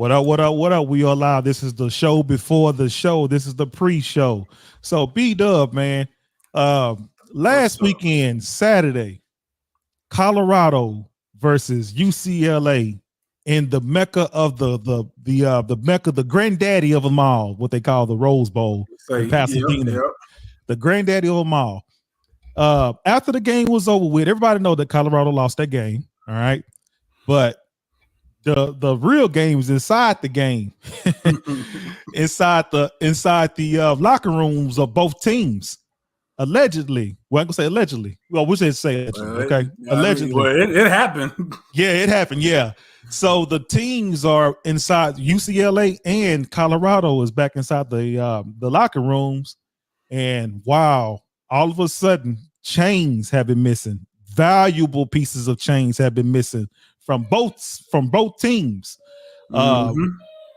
What up? What up? What up? We are live. This is the show before the show. This is the pre-show. So B-Dub, man. What's Last up? weekend, Saturday, Colorado versus UCLA in the mecca of the mecca, the granddaddy of them all, what they call the Rose Bowl Say, in Pasadena, yep. the granddaddy of them all. After the game was over with, everybody know that Colorado lost that game. All right, but the real game is inside the game, inside the locker rooms of both teams. Allegedly, well, I'm gonna say allegedly. Well, we should say allegedly, okay? Allegedly, It happened. yeah, it happened. Yeah. So the teams are inside. UCLA and Colorado is back inside the locker rooms, and wow, all of a sudden, chains have been missing. Valuable pieces of chains have been missing from both teams.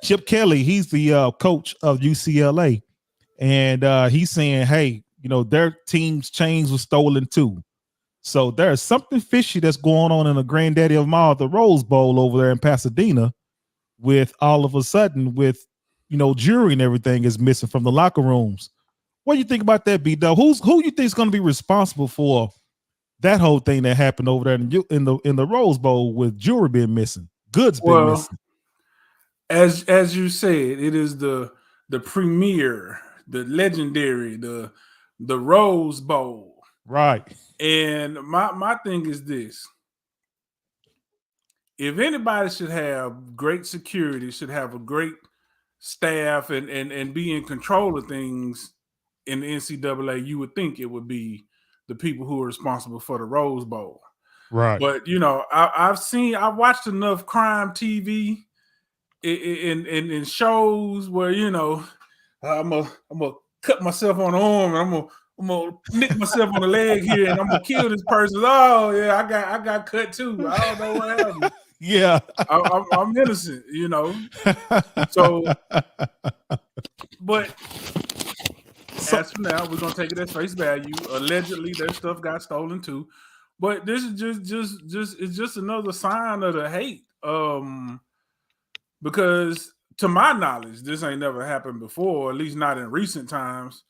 Chip Kelly, he's the coach of UCLA, and he's saying, "Hey, their team's chains were stolen too." So there's something fishy that's going on in the granddaddy of them all, the Rose Bowl over there in Pasadena, with all of a sudden with jury and everything is missing from the locker rooms. What do you think about that, B-Dub? Who you think is going to be responsible for that whole thing that happened over there in the Rose Bowl with jewelry being missing, goods being missing? As you said, it is the premier, the legendary, the Rose Bowl, right? And my thing is this: if anybody should have great security, should have a great staff, and be in control of things in the NCAA, you would think it would be the people who are responsible for the Rose Bowl. Right. But I've watched enough crime TV in shows where I'm gonna cut myself on the arm, and I'm gonna nick myself on the leg here, and I'm gonna kill this person. Oh yeah, I got cut too. I don't know what happened. Yeah, I'm innocent, So, but as for now, we're gonna take it at face value. Allegedly, their stuff got stolen too, but this is just another sign of the hate. Because to my knowledge, this ain't never happened before, at least not in recent times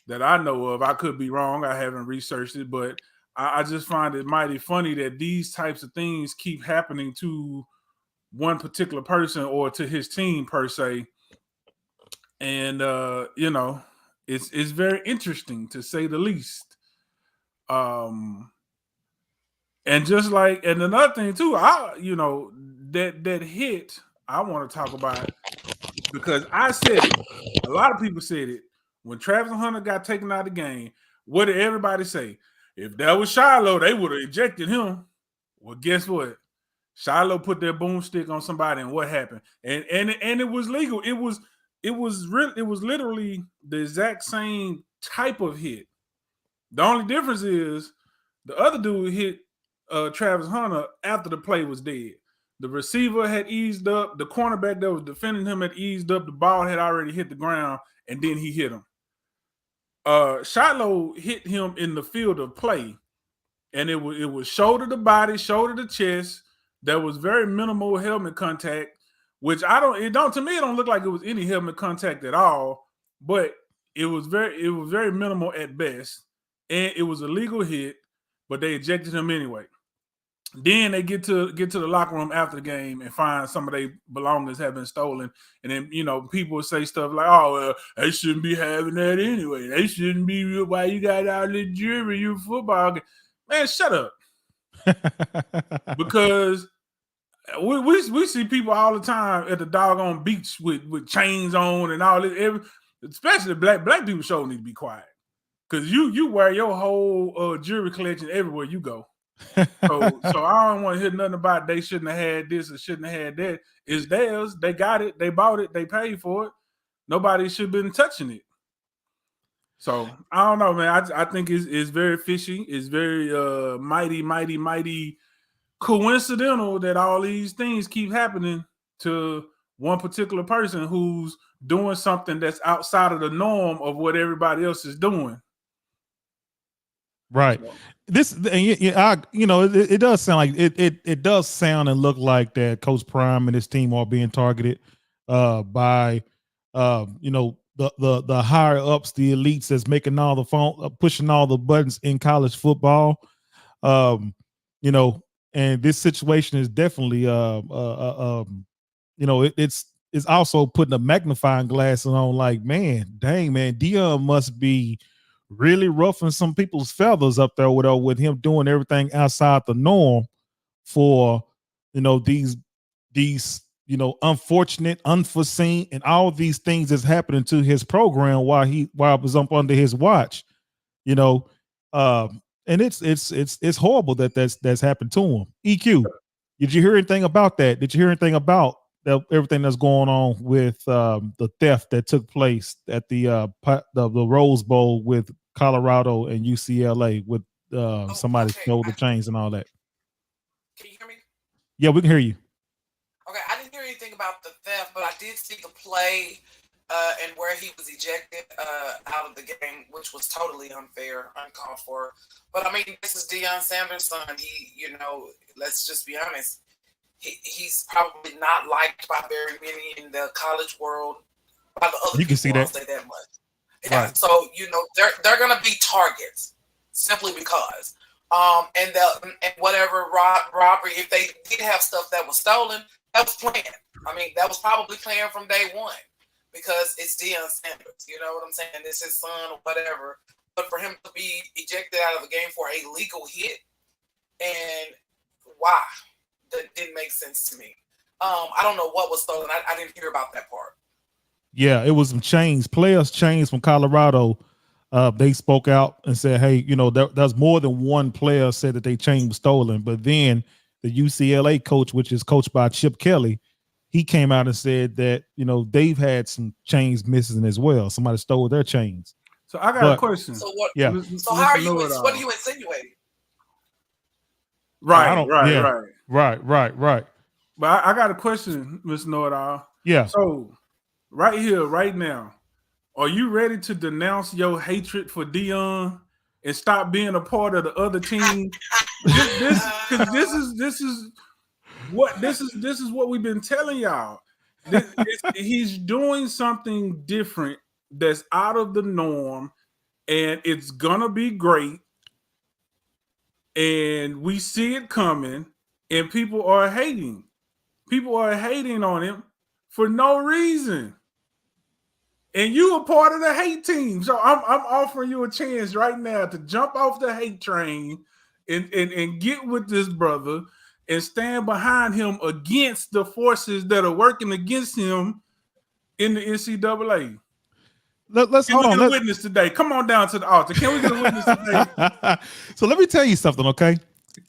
that I know of. I could be wrong. I haven't researched it, but I just find it mighty funny that these types of things keep happening to one particular person or to his team per se. And it's very interesting to say the least. And another thing too, that hit I want to talk about, because I said it. A lot of people said it when Travis Hunter got taken out of the game. What did everybody say? If that was Shiloh, they would have ejected him. Well, guess what? Shiloh put their boomstick on somebody, and what happened? And it was legal. It was literally the exact same type of hit. The only difference is the other dude hit Travis Hunter after the play was dead. The receiver had eased up. The cornerback that was defending him had eased up. The ball had already hit the ground, and then he hit him. Shiloh hit him in the field of play, and it was shoulder to body, shoulder to chest. There was very minimal helmet contact, which to me it don't look like it was any helmet contact at all. But it was very minimal at best, and it was a legal hit. But they ejected him anyway. Then they get to the locker room after the game and find some of their belongings have been stolen. And then, people say stuff like, oh, well, they shouldn't be having that anyway. They shouldn't be, why you got all the jewelry, you football game. Man, shut up. Because we see people all the time at the doggone beach with chains on and all this. Especially black people show need to be quiet. Because you wear your whole jewelry collection everywhere you go. So I don't want to hear nothing about they shouldn't have had this or shouldn't have had that. It's theirs. They got it. They bought it. They paid for it. Nobody should have been touching it. So I don't know, man. I think it's very fishy. It's very mighty coincidental that all these things keep happening to one particular person who's doing something that's outside of the norm of what everybody else is doing. Right. It does sound like it does sound and look like that Coach Prime and his team are being targeted. by the higher ups, the elites that's making all the phone, pushing all the buttons in college football. And this situation is definitely it's also putting a magnifying glass on, like, man, dang, man, Deion must be really ruffling some people's feathers up there with him doing everything outside the norm for these unfortunate, unforeseen, and all these things that's happening to his program while it was up under his watch. And it's horrible that's happened to him. EQ, did you hear anything about that? Did you hear anything about everything that's going on with the theft that took place at the Rose Bowl with Colorado and UCLA with somebody stole the chains and all that? Can you hear me? Yeah, we can hear you. Okay, I didn't hear anything about the theft, but I did see the play and where he was ejected out of the game, which was totally unfair, uncalled for. But I mean, this is Deion Sanders' son. He, let's just be honest. He's probably not liked by very many in the college world. By the other, you can see that. I'll say that much. Yeah. Right. So they're gonna be targets simply because. And whatever robbery, if they did have stuff that was stolen, that was planned. I mean, that was probably planned from day one because it's Deion Sanders. You know what I'm saying? It's his son or whatever. But for him to be ejected out of the game for a legal hit, and why? That didn't make sense to me. I don't know what was stolen. I didn't hear about that part. Yeah, it was some chains, players' chains from Colorado. They spoke out and said, hey, there's more than one player said that their chain was stolen. But then the UCLA coach, which is coached by Chip Kelly, he came out and said that, they've had some chains missing as well. Somebody stole their chains. So I got a question. So what? Yeah. So how are you? What are you insinuating? Right. But I got a question, Ms. Know-It-All. Yeah. So right here, right now, are you ready to denounce your hatred for Deion and stop being a part of the other team? This is what we've been telling y'all. He's doing something different that's out of the norm, and it's gonna be great. And we see it coming, and people are hating. People are hating on him for no reason. And you a part of the hate team. So I'm offering you a chance right now to jump off the hate train and get with this brother and stand behind him against the forces that are working against him in the NCAA. Let's hold on. Get a witness today. Come on down to the altar. Can we get a witness today? So let me tell you something, okay?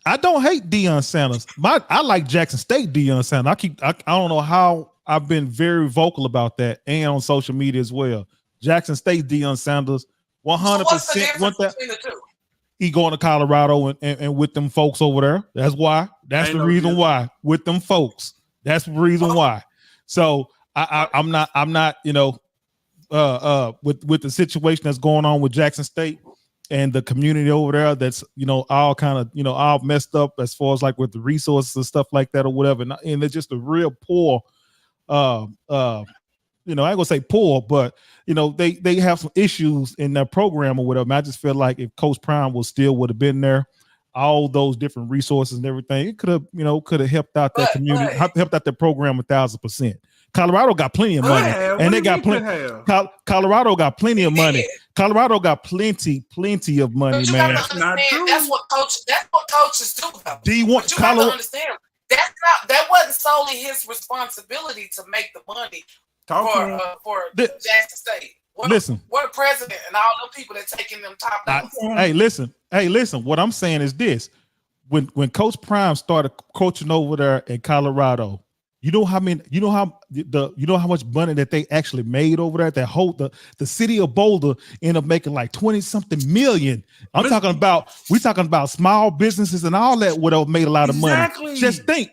I don't hate Deion Sanders. I like Jackson State Deion Sanders. I don't know how I've been very vocal about that and on social media as well. Jackson State Deion Sanders, 100%. So what's the difference between the two? He going to Colorado and with them folks over there. That's why. That's the reason why. With them folks. That's the reason why. So I'm not, with the situation that's going on with Jackson State and the community over there that's all kind of all messed up as far as like with the resources and stuff like that or whatever, and they're just a real poor I ain't gonna say poor, but they have some issues in their program or whatever. I just feel like if Coach Prime would have been there, all those different resources and everything, it could have helped out that community, helped out the program 1,000%. Colorado got plenty of money, and they got plenty. Colorado got plenty of money. Colorado got plenty of money, man. That's what coaches do. D1 Colorado understand that wasn't solely his responsibility to make the money for Jackson State. What a president and all them people that taking them top down. Hey, listen. What I'm saying is this: when Coach Prime started coaching over there in Colorado, you know how much money that they actually made over there. That whole the city of Boulder ended up making like 20-something million. We talking about small businesses and all that would have made a lot of money. Just think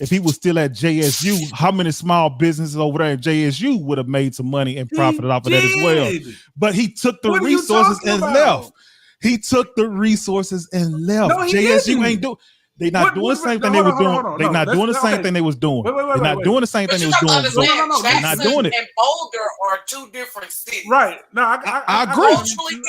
if he was still at JSU, how many small businesses over there at JSU would have made some money and profited off of that as well. But he took the resources and left. He took the resources and left. No, JSU ain't do. They're not doing the same thing they were doing. They're not doing the same thing they was doing. They're not doing the same thing they was doing. They're not doing it. And Boulder are two different cities. Right. No, I agree.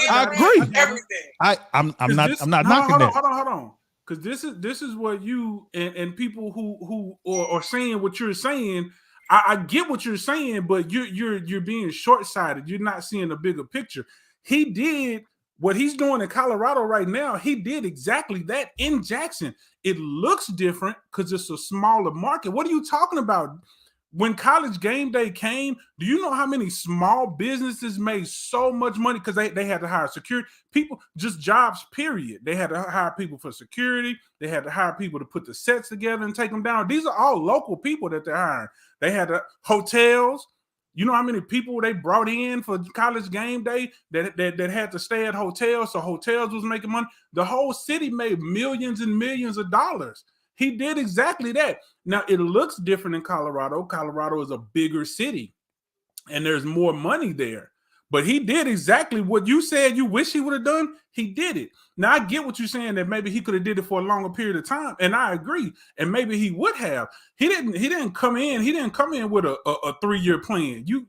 I agree. Everything. I'm not knocking that. Hold on. Because this is what you and people who are saying what you're saying. I get what you're saying, but you're being short-sighted. You're not seeing the bigger picture. He did what he's doing in Colorado right now. He did exactly that in Jackson. It looks different because it's a smaller market. What are you talking about? When College Game Day came, do you know how many small businesses made so much money because they had to hire security people, just jobs, period. They had to hire people for security. They had to hire people to put the sets together and take them down. These are all local people that they're hiring. They had hotels. You know how many people they brought in for College Game Day that had to stay at hotels, so hotels was making money. The whole city made millions and millions of dollars. He did exactly that. Now, it looks different in Colorado. Colorado is a bigger city, and there's more money there. But he did exactly what you said you wish he would have done. He did it. Now, I get what you're saying, that maybe he could have did it for a longer period of time, and I agree. And maybe he would have. He didn't come in with a 3-year plan. You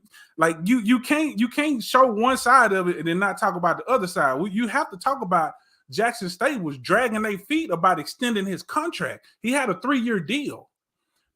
can't show one side of it and then not talk about the other side. You have to talk about Jackson State was dragging their feet about extending his contract. He had a 3-year deal.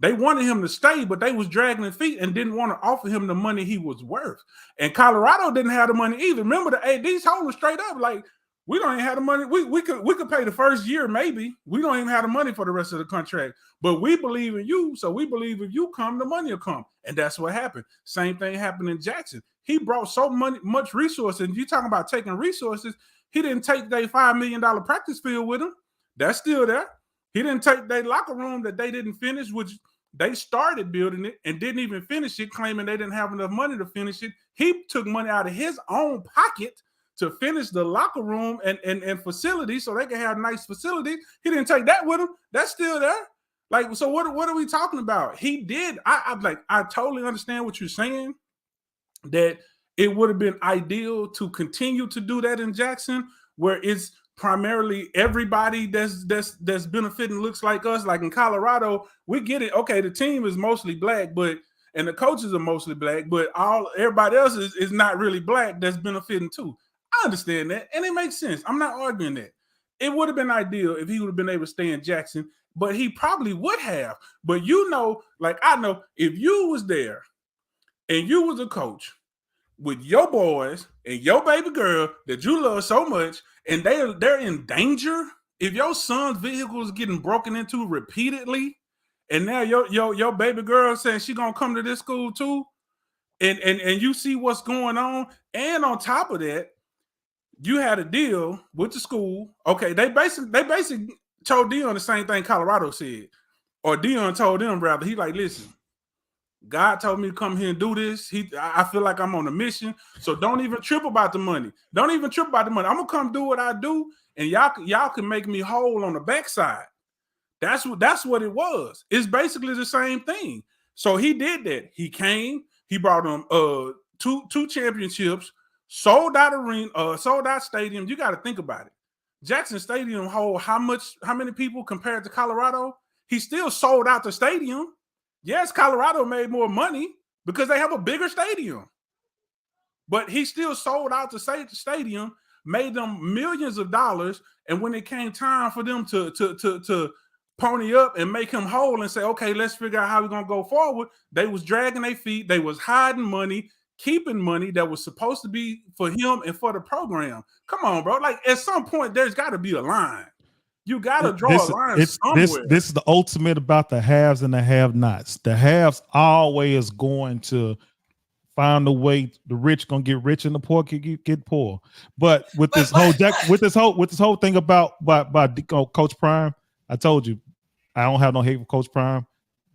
They wanted him to stay, but they was dragging their feet and didn't want to offer him the money he was worth. And Colorado didn't have the money either. Remember, the ADs told him straight up, like, we don't even have the money. We could pay the first year, maybe. We don't even have the money for the rest of the contract. But we believe in you, so we believe if you come, the money will come. And that's what happened. Same thing happened in Jackson. He brought so much resources. And you talking about taking resources. He didn't take their $5 million practice field with him. That's still there. He didn't take their locker room that they didn't finish, which they started building it and didn't even finish it, claiming they didn't have enough money to finish it. He took money out of his own pocket to finish the locker room and facilities so they can have nice facilities. He didn't take that with him. That's still there. Like, so what are we talking about? He did. I totally understand what you're saying, that it would have been ideal to continue to do that in Jackson, where it's primarily everybody that's benefiting looks like us. Like in Colorado, we get it. Okay, the team is mostly black, and the coaches are mostly black, but everybody else is not really black that's benefiting too. I understand that, and it makes sense. I'm not arguing that. It would have been ideal if he would have been able to stay in Jackson, but he probably would have. But I know if you was there and you was a coach with your boys and your baby girl that you love so much, and they're in danger, if your son's vehicle is getting broken into repeatedly, and now your baby girl saying she gonna come to this school too, and you see what's going on, and on top of that, you had a deal with the school. Okay, they basically told Dion the same thing Colorado said, or Dion told them rather. He like, listen, God told me to come here and do this. I feel like I'm on a mission. So don't even trip about the money. Don't even trip about the money. I'm gonna come do what I do, and y'all can make me whole on the backside. That's what it was. It's basically the same thing. So he did that. He came. He brought them two championships. Sold out stadium. You got to think about it. Jackson Stadium hold how many people compared to Colorado? He still sold out the stadium. Yes, Colorado made more money because they have a bigger stadium. But he still sold out the stadium, made them millions of dollars, and when it came time for them to pony up and make him whole and say, okay, let's figure out how we're gonna go forward, they was dragging their feet, they was hiding money, keeping money that was supposed to be for him and for the program. Come on, bro. Like, at some point, there's got to be a line. You got to draw a line somewhere. This is the ultimate about the haves and the have-nots. The haves always going to find a way. The rich gonna get rich and the poor get poor. But with this whole thing about Coach Prime, I told you, I don't have no hate for Coach Prime.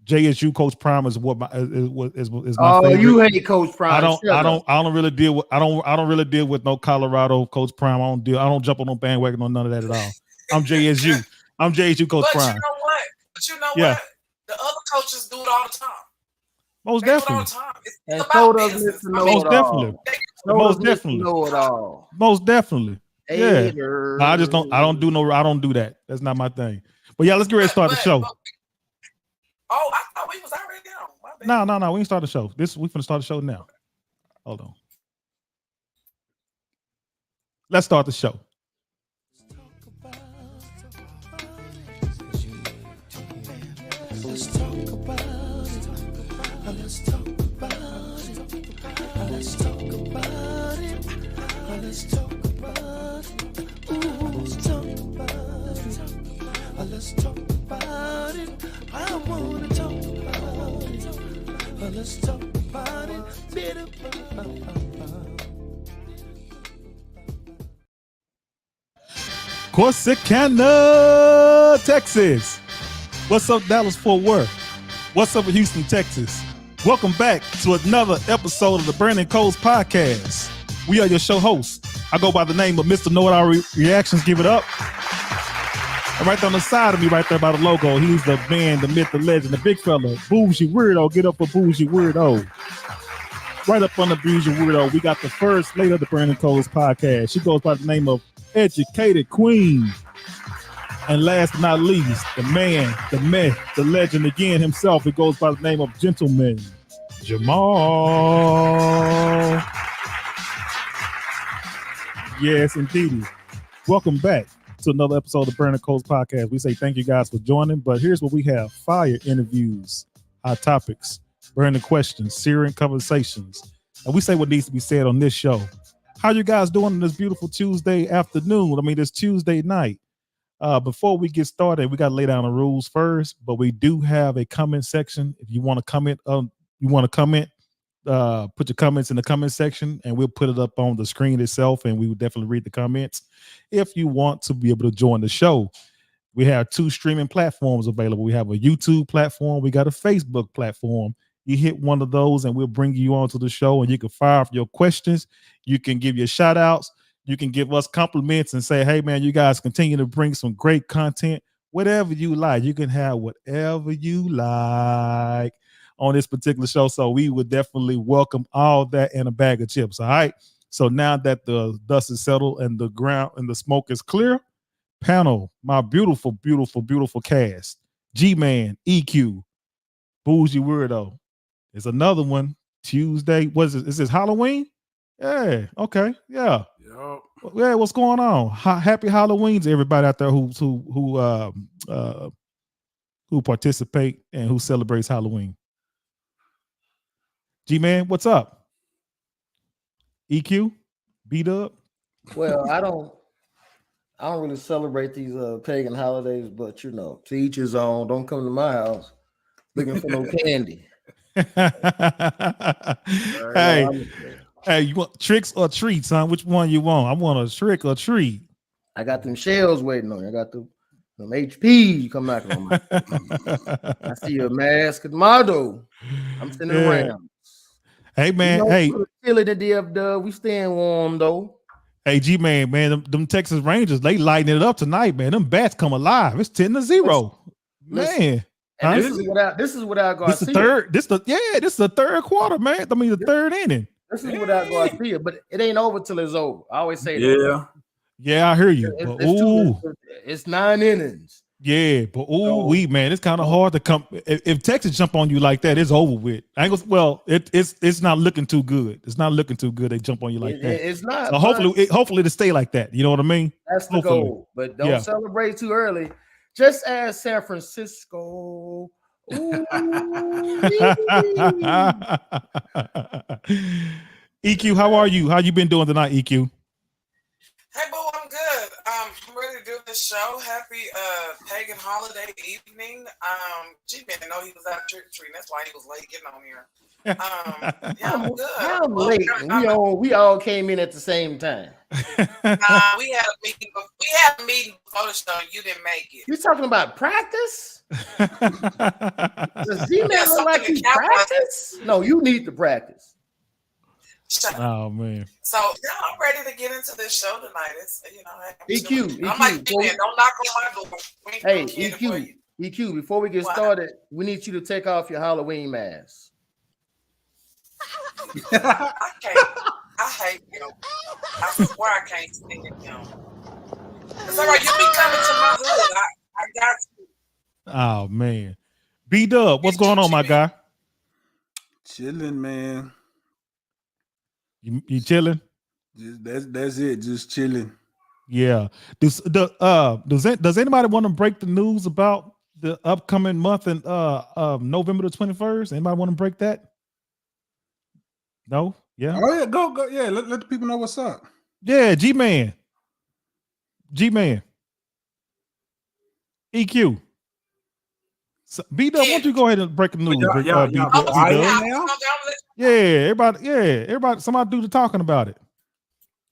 JSU Coach Prime is what is my favorite. You hate Coach Prime. I don't really deal with no Colorado Coach Prime. I don't jump on no bandwagon on none of that at all. I'm JSU. I'm JSU Coach Prime. You know what? The other coaches do it all the time. Most definitely. Most definitely. Yeah. No, I don't do that. That's not my thing. But yeah, let's get ready to start the show. Oh, I thought we was already on. No. We ain't start the show. We finna start the show now. Hold on. Let's start the show. Let's talk about it. Let's talk about it. Let's talk about it. Let's talk about it. Ooh, let's talk about it. Let's talk about it. I wanna talk about it. Let's talk about it. Corsicana, Texas. What's up, Dallas Fort Worth? What's up in Houston, Texas? Welcome back to another episode of the Brandon Coles Podcast. We are your show hosts. I go by the name of Mr. Know It All Reactions. Give it up. And right there on the side of me, right there by the logo, he's the man, the myth, the legend, the big fella. Bougie Weirdo. Get up for Bougie Weirdo. Right up on the Bougie Weirdo, we got the first lady of the Brandon Coles Podcast. She goes by the name of Educated Queen. And last but not least, the man, the myth, the legend again himself. It goes by the name of Gentleman Jamal. Yes, indeed. Welcome back to another episode of the Brandon Coles Podcast. We say thank you guys for joining, but here's what we have: fire interviews, hot topics, burning questions, searing conversations, and we say what needs to be said on this show. How you guys doing on this beautiful Tuesday afternoon? I mean, this Tuesday night. Before we get started, we got to lay down the rules first, but we do have a comment section. If you want to comment, put your comments in the comment section and we'll put it up on the screen itself, and we will definitely read the comments. If you want to be able to join the show, we have 2 streaming platforms available. We have a YouTube platform. We got a Facebook platform. You hit one of those and we'll bring you onto the show, and you can fire off your questions. You can give your shout outs. You can give us compliments and say, hey, man, you guys continue to bring some great content, whatever you like. You can have whatever you like on this particular show. So we would definitely welcome all that and a bag of chips. All right. So now that the dust is settled and the ground and the smoke is clear, panel, my beautiful, beautiful, beautiful cast, G-Man, EQ, Bougie Weirdo. There's another one Tuesday. What is it? Is this Halloween? Yeah. Okay. Yeah. Yeah, what's going on? Happy Halloween to everybody out there who participate and who celebrates Halloween. G-Man, what's up? EQ, B-Dub. Well, I don't really celebrate these pagan holidays, but to each his own. Don't come to my house looking for no candy. Hey, you want tricks or treats, huh? Which one you want? I want a trick or treat. I got them shells waiting on you. I got them HP come back on me. I see a mask and motto. I'm sending around. Hey, man. Hey, chilly the DF. We staying warm though. Hey, G-Man, man, them Texas Rangers, they lighting it up tonight, man. Them bats come alive. It's 10-0. Man. And this is without Garcia. This is the third quarter, man. I mean, the third inning. This is without Garcia, but it ain't over till it's over. I always say that. Yeah, I hear you. It's 9 innings. Yeah, but man, it's kind of hard to come. If Texas jump on you like that, it's over with. It's not looking too good. It's not looking too good. They jump on you like that. It's not. So hopefully to stay like that. You know what I mean? That's the goal. But don't celebrate too early. Just as San Francisco. EQ, how are you? How you been doing tonight, EQ? Hey, boo, I'm good. I'm ready to do this show. Happy pagan holiday evening. G-Man didn't know he was out trick-or-treating. That's why he was late getting on here. I'm good. I'm late. We all came in at the same time. We had a meeting before the show. You didn't make it. You talking about practice? Does G-Man look like he practice? No, you need to practice. Oh man! So I'm ready to get into this show tonight. It's EQ. I'm like, don't knock on my door. Hey, EQ. Before we get started, we need you to take off your Halloween mask. I hate you. I swear I can't stand you. It's all right. You be coming to my hood. I got you. Oh man, B-Dub, what's going on, my guy? Chilling, man. You chilling? Just that's it. Just chilling. Yeah. Does anybody want to break the news about the upcoming month in November the 21st? Anybody want to break that? No? Yeah. Oh yeah, go. Yeah, let the people know what's up. Yeah, G-Man. EQ. So, B-Dub, why don't you go ahead and break the news? Y'all quiet now? Yeah, everybody, somebody do the talking about it.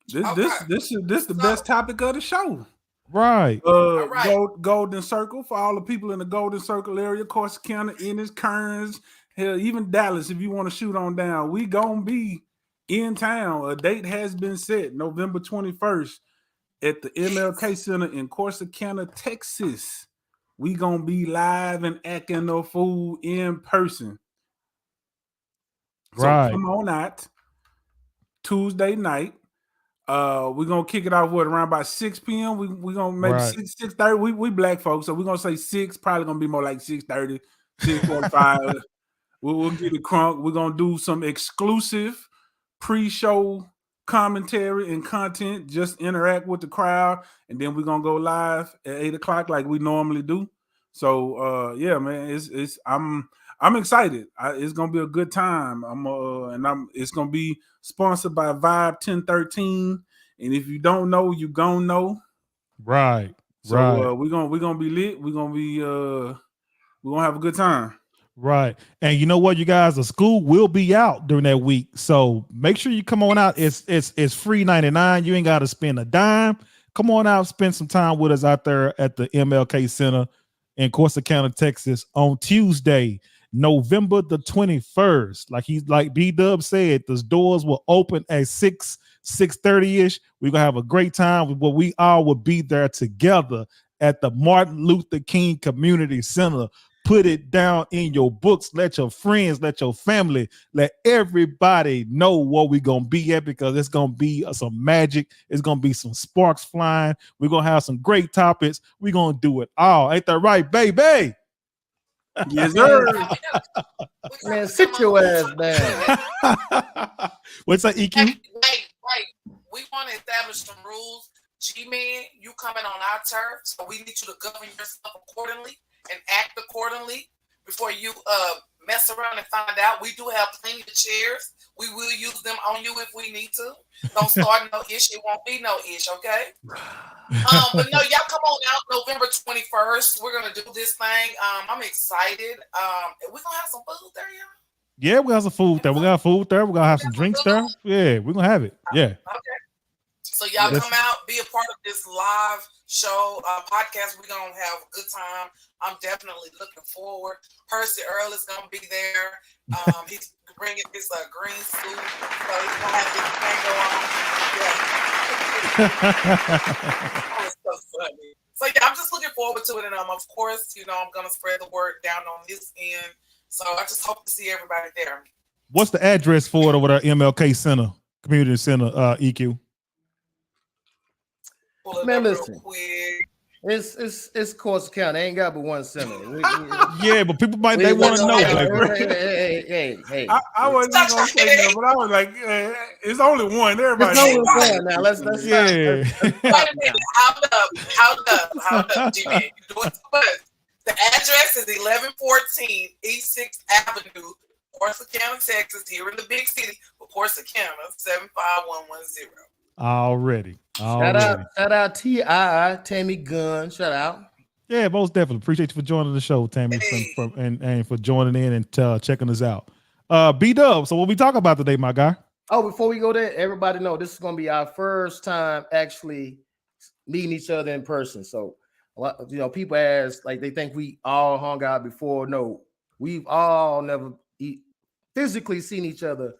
This is the best topic of the show. Right. Golden Circle for all the people in the Golden Circle area, Corsicana, Ennis, Kearns, hell, even Dallas. If you want to shoot on down, we gonna be in town. A date has been set, November 21st, at the MLK Center in Corsicana, Texas. We gonna be live and acting a fool in person. So come on out Tuesday night. We're gonna kick it off around about 6 p.m. We're gonna maybe 6:30. We black folks, so we're gonna say 6, probably gonna be more like 6:30, 6:45. We'll get it crunk. We're gonna do some exclusive pre-show commentary and content, just interact with the crowd, and then we're gonna go live at 8 o'clock like we normally do. So yeah, man, I'm excited. It's gonna be a good time. It's gonna be sponsored by Vibe 1013. And if you don't know, you gonna know. Right. So we're gonna be lit. We're gonna have a good time. Right. And you know what, you guys, the school will be out during that week. So make sure you come on out. It's free 99. You ain't got to spend a dime. Come on out, spend some time with us out there at the MLK Center in Corsicana, Texas on Tuesday, November the 21st. Like B-Dub said, those doors will open at 6:30-ish. We're gonna have a great time where we all will be there together at the Martin Luther King Community Center. Put it down in your books. Let your friends, let your family, let everybody know where we're going to be at, because it's going to be some magic. It's going to be some sparks flying. We're going to have some great topics. We're going to do it all. Ain't that right, baby? Yes, sir. Man, sit your ass down. What's that, EQ? Wait. We want to establish some rules. G-Man, you coming on our turf, so we need you to govern yourself accordingly and act accordingly before you mess around and find out. We do have plenty of chairs. We will use them on you if we need to. Don't start no ish. It won't be no ish, okay? But no, y'all come on out November 21st. We're going to do this thing. I'm excited. We're going to have some food there, y'all. Yeah, we got some food there. We got food there. We're going to have some drinks there. Yeah, we're going to have it. Yeah. Okay. So y'all come out, be a part of this live show podcast. We're going to have a good time. I'm definitely looking forward. Percy Earl is going to be there. He's bringing his green suit. So he's going to have this thing go on. Yeah. So funny. So yeah, I'm just looking forward to it. And of course, I'm going to spread the word down on this end. So I just hope to see everybody there. What's the address for it over there, MLK Center, Community Center, EQ? Man, listen, it's Corsicana. They ain't got but one center. Yeah, but people might they want to know. Hey. I wasn't even gonna say that, but I was like, it's only one. Everybody. Now let's yeah. Wait a minute. Hold up, G-Man. You doing too much. The address is 1114 East 6th Avenue, Corsicana, Texas. Here in the big city for Corsicana, 75110. Already. Shout out T.I. Tammy Gunn. Shout out. Yeah, most definitely. Appreciate you for joining the show, Tammy, and for joining in and checking us out. B-Dub, so what we talking about today, my guy? Oh, before we go there, everybody know this is going to be our first time actually meeting each other in person. So, people ask, like, they think we all hung out before. No, we've all never physically seen each other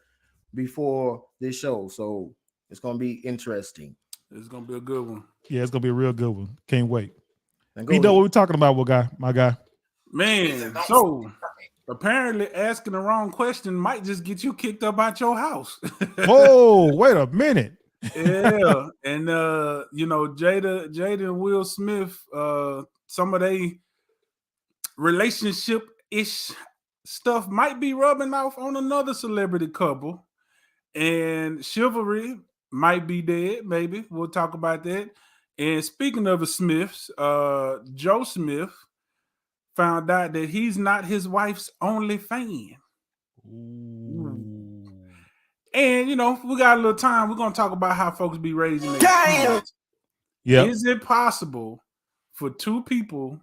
before this show. So, it's going to be interesting. It's going to be a good one. Yeah, it's going to be a real good one. Can't wait. B-Dub, what we talking about, my guy? Man, so apparently asking the wrong question might just get you kicked up out your house. Whoa, wait a minute. Yeah. And, Jada and Will Smith, some of they relationship-ish stuff might be rubbing off on another celebrity couple, and chivalry might be dead. Maybe we'll talk about that. And speaking of the Smiths, Joe Smith found out that he's not his wife's only fan. Ooh. And you know, we got a little time. We're gonna talk about how folks be raising their kids. Yeah. Is it possible for two people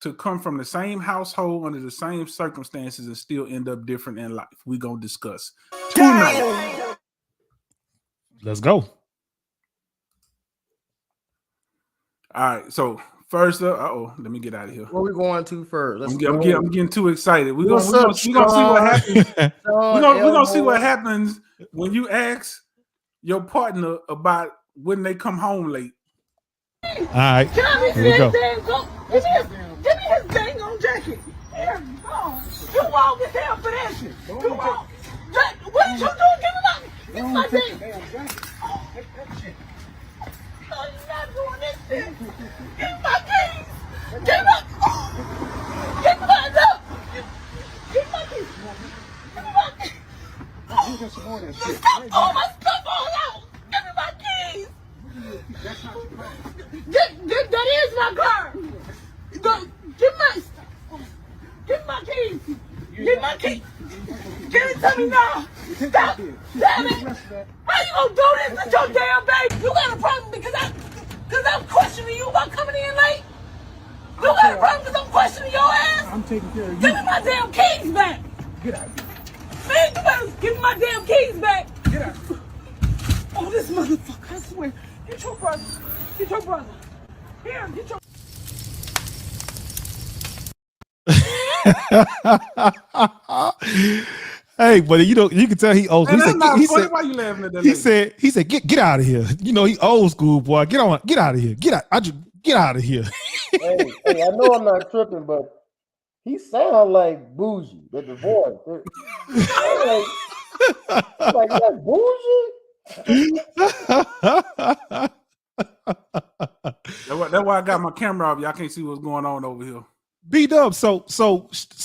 to come from the same household under the same circumstances and still end up different in life? We're gonna discuss tonight. Let's go. All right, so first up, let me get out of here. Where we going to first? I'm getting too excited. We're gonna see what happens. We're gonna see what happens when you ask your partner about when they come home late. All right, here we go. Give me his dang on jacket. Here, you wrong as hell for that shit. You wrong. What you doing? Give me my dang. No, you're not doing this shit. Give me my keys. Give me my look. Give me my keys. Give me my keys. Stop throwing my stuff all out. Give me my keys. That is my car. Give my keys. Give my keys. Give it to me now. Stop. Damn it. How you gonna do this with your damn baby? You got a problem because I'm questioning you about coming in late? You got a problem because I'm questioning your ass? I'm taking care of you. Give me my damn keys back. Get out of here. Man, you better give me my damn keys back. Get out of here. Oh, this motherfucker, I swear. Get your brother. Get your brother. Here, get your... Hey, but you can tell he old. Man, why you laughing at that lady? He said, get out of here. You know, he old school boy. Get out of here. Get out of here. Hey, I know I'm not tripping, but he sound like bougie with the voice. like that bougie. That's why I got my camera off. Y'all can't see what's going on over here. B-Dub, so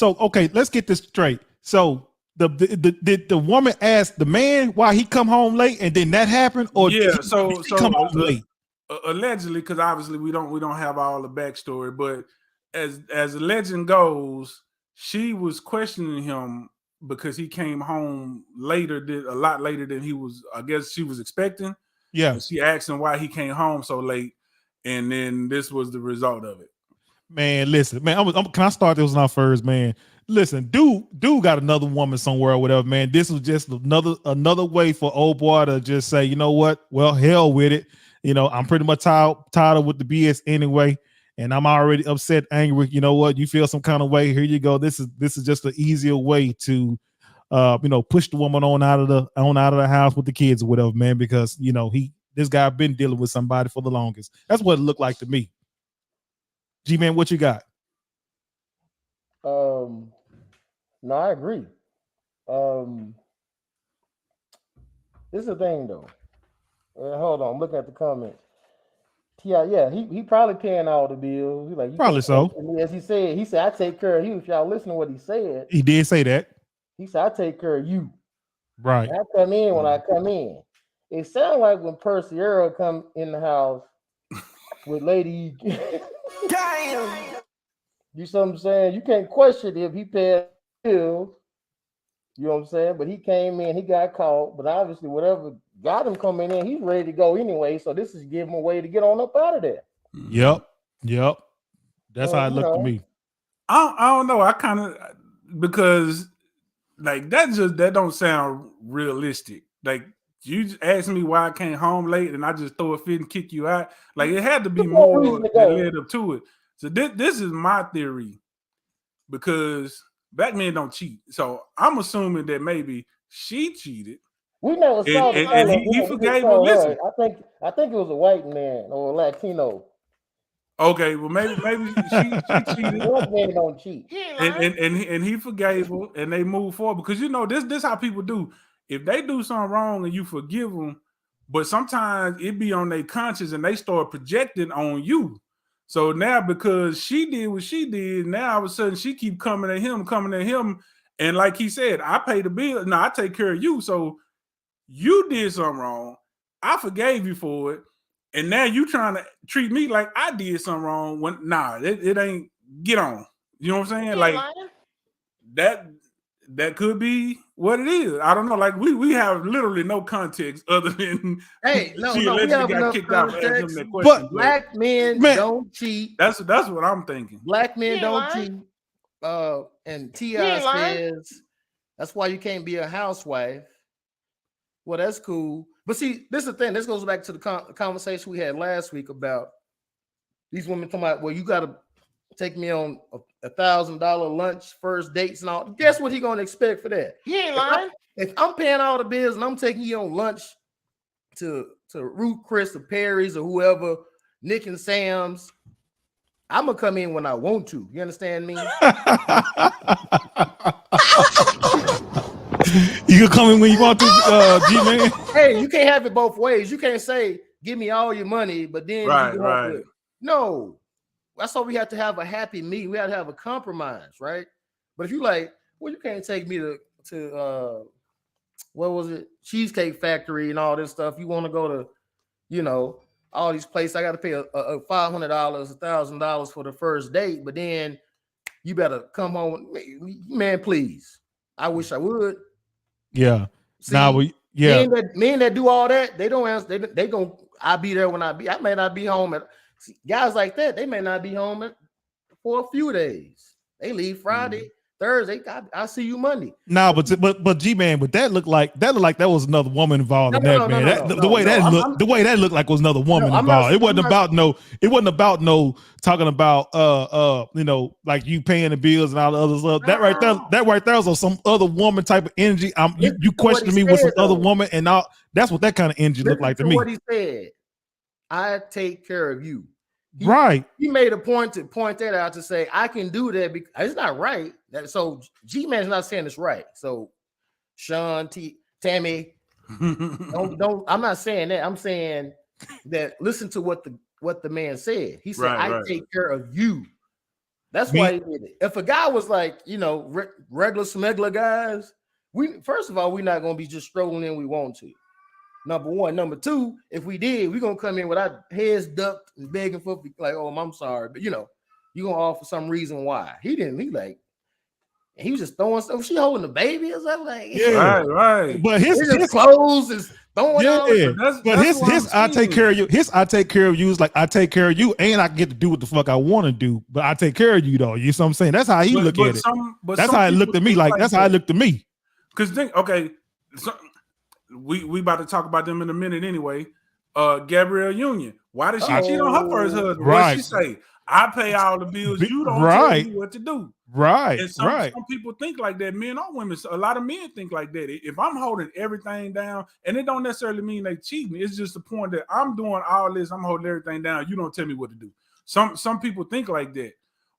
okay, let's get this straight. So the woman asked the man why he come home late, and then that happened, or yeah, he come home late? Allegedly, because obviously we don't have all the backstory, but as the legend goes, she was questioning him because he came home a lot later than he was. I guess she was expecting. Yeah, and she asked him why he came home so late, and then this was the result of it. Man, listen, man. Can I start this one off first, man? Listen, dude got another woman somewhere or whatever, man. This was just another way for old boy to just say, you know what? Well, hell with it. You know, I'm pretty much tired with the BS anyway, and I'm already upset, angry. You know what? You feel some kind of way. Here you go. This is just an easier way to, push the woman on out of the house with the kids or whatever, man. Because this guy been dealing with somebody for the longest. That's what it looked like to me. G-Man, what you got? No, I agree. This is the thing though. Hold on, I'm looking at the comments. Yeah, he probably paying all the bills. He's like, probably so. As he said, I take care of you. If y'all listen to what he said, he did say that. He said, I take care of you. Right. I come in when I come in. It sounds like when Percy Earl come in the house with Lady. Damn. You see what I'm saying? You can't question if he paid bills. You know what I'm saying? But he came in, he got caught. But obviously, whatever got him coming in, he's ready to go anyway. So this is give him a way to get on up out of there. Yep. That's how it looked to me. I don't know. I kind of, because like that don't sound realistic. Like you just asked me why I came home late, and I just throw a fit and kick you out. Like it had to be more that led up to it. So this is my theory, because black men don't cheat. So I'm assuming that maybe she cheated. We never saw it. And he forgave her. Listen, I think it was a white man or a Latino. Okay, well maybe she cheated. Black men don't cheat. And he forgave her, and they moved forward, because this how people do. If they do something wrong and you forgive them, but sometimes it be on their conscience and they start projecting on you. So now because she did what she did, now all of a sudden she keep coming at him. And like he said, I pay the bill. No, I take care of you. So you did something wrong. I forgave you for it. And now you trying to treat me like I did something wrong. When it ain't. Get on. You know what I'm saying? Like that could be what it is. I don't know. Like we have literally no context other than hey, no, she we allegedly have got enough kicked out for asking him context. that question. But Black men Man. don't cheat. That's what I'm thinking. Black men He don't ain't cheat. And He T.I. ain't lying. says that's why you can't be a housewife. Well, that's cool. But see, this is the thing. This goes back to the conversation we had last week about these women talking about, well, you got to take me on $1,000 lunch, first dates and all. Guess what he going to expect for that? He ain't lying. If I'm paying all the bills and I'm taking you on lunch to Root Chris or Perry's or whoever, Nick and Sam's, I'm going to come in when I want to. You understand me? You can come in when you want to, G-Man. Hey, you can't have it both ways. You can't say, give me all your money, but then Right, you go off right. with- No. That's why we have to have a happy meet. We have to have a compromise, right? But if you like, well, you can't take me to what was it? Cheesecake Factory and all this stuff. You want to go to, all these places. I got to pay a $500, $1,000 for the first date, but then you better come home with me. Man, please. I wish I would. Yeah. See, Yeah. men that do all that, they don't answer. They gonna. I'll be there when I may not be home at. See, guys like that, they may not be home for a few days. They leave Friday, Thursday. I see you Monday. Nah, but G-Man, but that looked like that was another woman involved in that, man. The way that looked like was another woman involved. It wasn't about no talking about like you paying the bills and all the other stuff. That right there was some other woman type of energy. You questioned me with some other woman and all. That's what that kind of energy looked like to me. What he said, I take care of you. He made a point to point that out to say I can do that because it's not right. So G-Man's not saying it's right. So Sean, Tammy, don't. I'm not saying that. I'm saying that listen to what the man said. He said, I take care of you. That's why he did it. If a guy was like, regular smuggler guys, first of all, we're not gonna be just strolling in. We want to. Number one. Number two, if we did, we're gonna come in with our heads ducked and begging for like, oh, I'm sorry, but you're gonna offer some reason why. He didn't. He was just throwing stuff. She holding the baby or something like. Yeah, right. But his clothes is throwing. Yeah, but his I take care of you. His I take care of you is like I take care of you, and I get to do what the fuck I want to do. But I take care of you though. You know what I'm saying? That's how he look at it. That's how it looked at me. Like that's how it looked to me. Because we about to talk about them in a minute anyway. Gabrielle Union. Why did she cheat on her first husband? What she say? I pay all the bills. You don't tell me what to do. Right. And some people think like that. Men or women. A lot of men think like that. If I'm holding everything down, and it don't necessarily mean they cheating. It's just the point that I'm doing all this. I'm holding everything down. You don't tell me what to do. Some people think like that.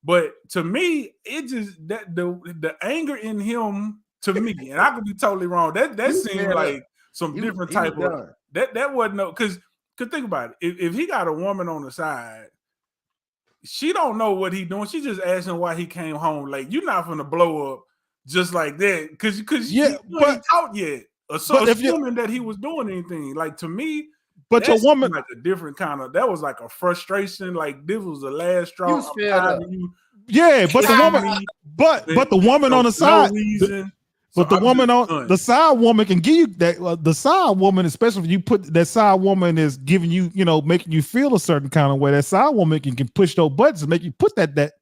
But to me, it just that the anger in him to me, and I could be totally wrong. That seemed like some different type of that wasn't no because think about it. If he got a woman on the side, she don't know what he doing. She just asking why he came home late. You're not gonna blow up just like that because you ain't out yet. So assuming that he was doing anything, like to me, but your woman like a different kind of that was like a frustration. Like this was the last straw. Yeah, but the woman, but the woman on the side. But the woman on the side woman can give you that. The side woman, especially if you put that side woman is giving you, making you feel a certain kind of way. That side woman can push those buttons and make you put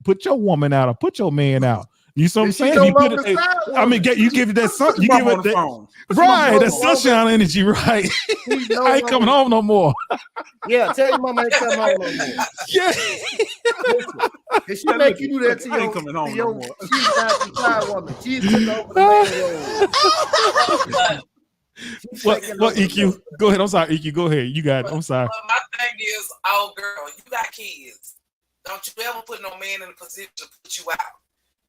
put your woman out or put your man out. You see what I'm saying? You put it, you give it that sun, you give it that right, that sunshine energy, right? I ain't coming home no more. Yeah, tell your mama I ain't coming home no more. Yeah. If she make you do that to you, ain't coming home no more. She's not the side woman. She's took over the What EQ? Go ahead. I'm sorry, EQ. Go ahead. You got it. I'm sorry. My thing is, oh girl, you got kids. Don't you ever put no man in a position to put you out.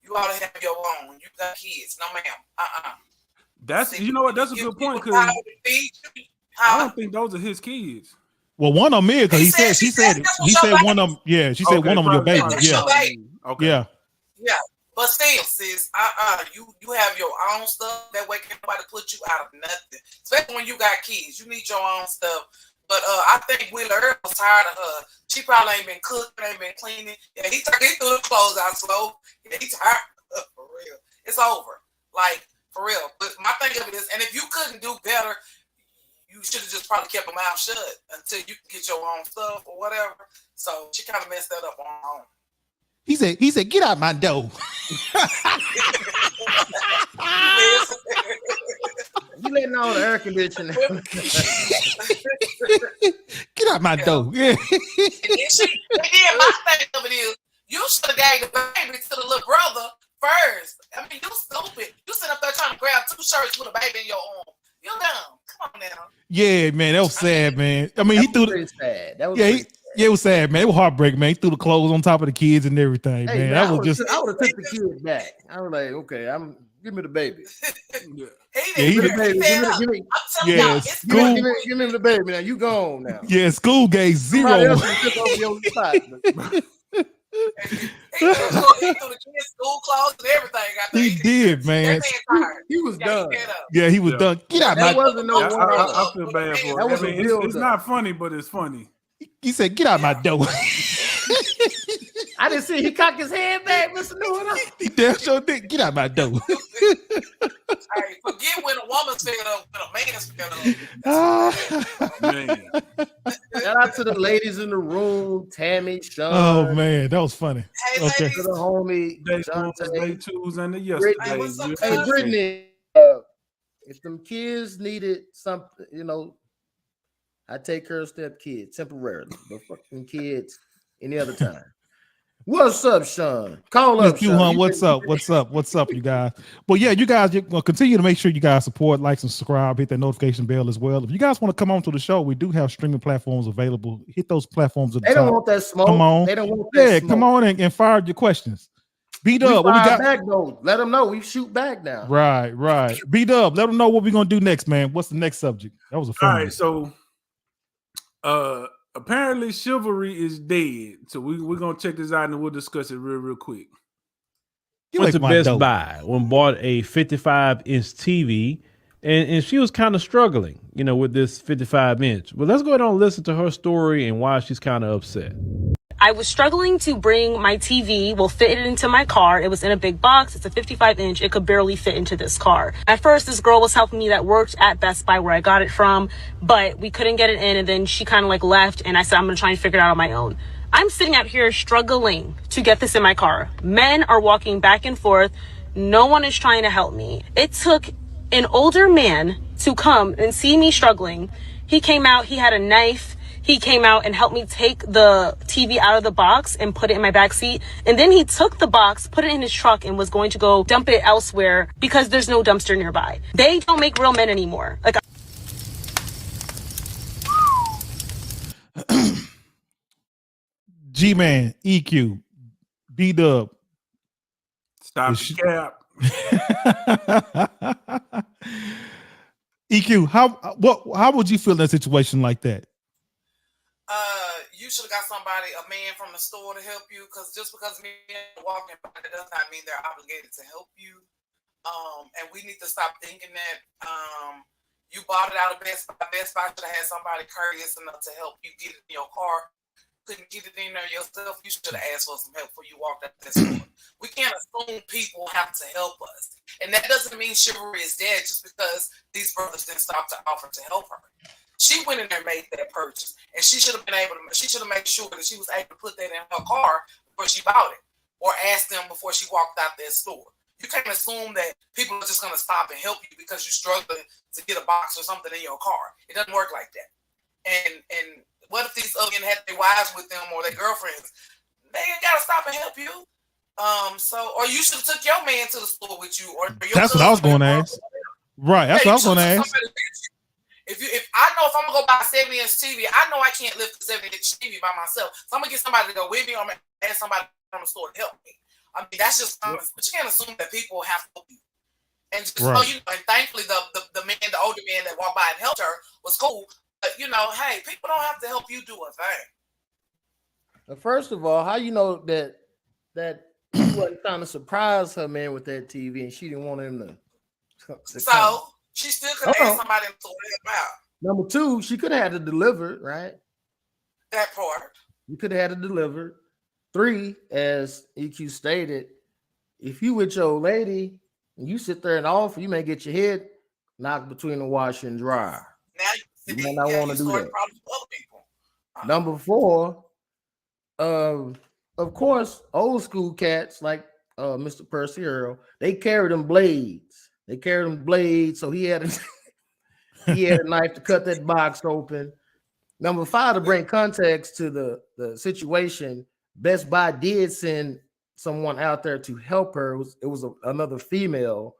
You ought to have your own. You got kids. No, ma'am. That's you know what? That's a good point because I don't think those are his kids. Well, one of them is because He he said- said she she said said this he was said your one of them. Yeah, she said one of them your baby. This Yeah, your baby. Okay. yeah. Yeah, but still, sis, you have your own stuff. That way, can't nobody put you out of nothing. Especially when you got kids, you need your own stuff. But I think Wheeler Earl was tired of her. She probably ain't been cooking, ain't been cleaning. Yeah, he threw the clothes out slow. Yeah, he tired of her, for real. It's over, like for real. But my thing of it is, and if you couldn't do better, you should have just probably kept your mouth shut until you can get your own stuff or whatever. So she kind of messed that up on her own. He said, get out my door. You letting all the air conditioning. Get out my door. Yeah. And then my thing of it is, you should have gave the baby to the little brother first. I mean, you stupid. You sit up there trying to grab 2 shirts with a baby in your arm. You dumb. Come on now. Yeah, man, that was sad, man. I mean, he threw the sad. That was it was sad, man. It was heartbreaking, man. He threw the clothes on top of the kids and everything, Hey, man. man, That I was would just have took the kid back. I was like, okay, give me the baby. Yeah. he Give me did. the baby. Give me, Yeah, school. give me the baby. Now you gone now. Yeah, school gave Somebody 0. else can took over your spot. He threw the kids' school clothes and everything. He did, man. He was done. Yeah, he was Yeah. done. Get out That my. wasn't no Yeah, one. I feel bad for That it. was I a mean, it's build-up. not funny, but it's funny. He said, get out my door. I didn't see he cocked his head back, Mr. Newell. He damn sure did. Get out my door. Hey, forget when a woman's figured up, when a man's figured up. Man. Shout out to the ladies in the room, Tammy, Sean. Oh man, that was funny. Hey, Okay. ladies, To the homie, Day Jonte. day twos and the Hey, yesterdays. what's up, Hey, cuz? Brittany, if them kids needed something, I take care of step kids temporarily, but fucking kids any other time. What's up, Sean? Call up, You, Sean. hon, what's up? What's up? What's up, you guys? Well, yeah, you guys continue to make sure you guys support, like, and subscribe, hit that notification bell as well. If you guys want to come on to the show, we do have streaming platforms available. Hit those platforms at the They don't top. want that smoke. Come on. They don't want that Yeah, smoke. come on and fire your questions. Beat We up. What we fire got? back though. Let them know we shoot back now. Right. Beat up. Let them know what we're gonna do next, man. What's the next subject? That was a fun All one. right, so apparently chivalry is dead. So we're gonna check this out and we'll discuss it real quick. You Went like to my Best dope. Buy and bought a 55-inch TV, and she was kind of struggling, with this 55-inch. But let's go ahead and listen to her story and why she's kind of upset. I was struggling to bring my TV, fit it into my car. It was in a big box. It's a 55-inch. It could barely fit into this car. At first, this girl was helping me that worked at Best Buy where I got it from, but we couldn't get it in. And then she kind of left, and I said, I'm going to try and figure it out on my own. I'm sitting out here struggling to get this in my car. Men are walking back and forth. No one is trying to help me. It took an older man to come and see me struggling. He came out, he had a knife. He came out and helped me take the TV out of the box and put it in my back seat. And then he took the box, put it in his truck, and was going to go dump it elsewhere because there's no dumpster nearby. They don't make real men anymore. G-Man, EQ, B-Dub. Stop Is the cap. EQ, how would you feel in a situation like that? You should have got a man from the store to help you, because just because men are walking by, that does not mean they're obligated to help you. And we need to stop thinking that you bought it out of Best Buy. Best Buy should have had somebody courteous enough to help you get it in your car. Couldn't get it in there yourself. You should have asked for some help before you walked out the store. We can't assume people have to help us, and that doesn't mean chivalry is dead just because these brothers didn't stop to offer to help her. She went in there and made that purchase, and she should have been able to. She should have made sure that she was able to put that in her car before she bought it, or ask them before she walked out that store. You can't assume that people are just going to stop and help you because you're struggling to get a box or something in your car. It doesn't work like that. And what if these other men had their wives with them or their girlfriends? They ain't got to stop and help you. Or you should have took your man to the store with you, or your That's what I was going to ask. Right, that's what I was going to ask. If I know if I'm gonna go buy a 70-inch TV, I know I can't lift the 70-inch TV by myself. So I'm gonna get somebody to go with me, or I'm gonna ask somebody from the store to help me. I mean, that's just common, but you can't assume that people have to help you. And just and thankfully the older man that walked by and helped her was cool. you know, hey, people don't have to help you do a thing. First of all, how you know that he wasn't trying to surprise her man with that TV and she didn't want him to So come? she still could have asked somebody to help out. Number two, she could have had it delivered, right? That part. You could have had it delivered. 3, as EQ stated, if you with your lady and you sit there and offer, you may get your head knocked between the washer and dryer. Now you might not want to do that. Problems with other people. Number 4, of course, old school cats like Mr. Percy Earl, they carry them blades. So he had a knife to cut that box open. Number 5, to bring context to the situation, Best Buy did send someone out there to help her. It was another female,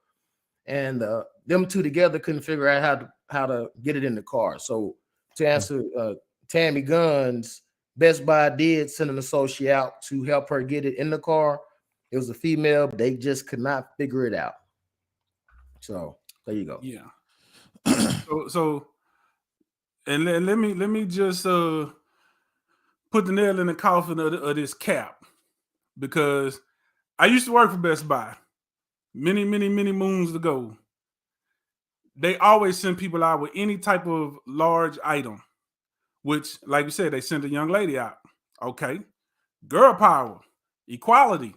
and them two together couldn't figure out how to get it in the car. So to answer Tammy Guns, Best Buy did send an associate out to help her get it in the car. It was a female, but they just could not figure it out. So there you go. Yeah. so and let me just put the nail in the coffin of this cap, because I used to work for Best Buy many moons ago. They always send people out with any type of large item, which, like you said, they sent a young lady out. Okay. Girl power, equality.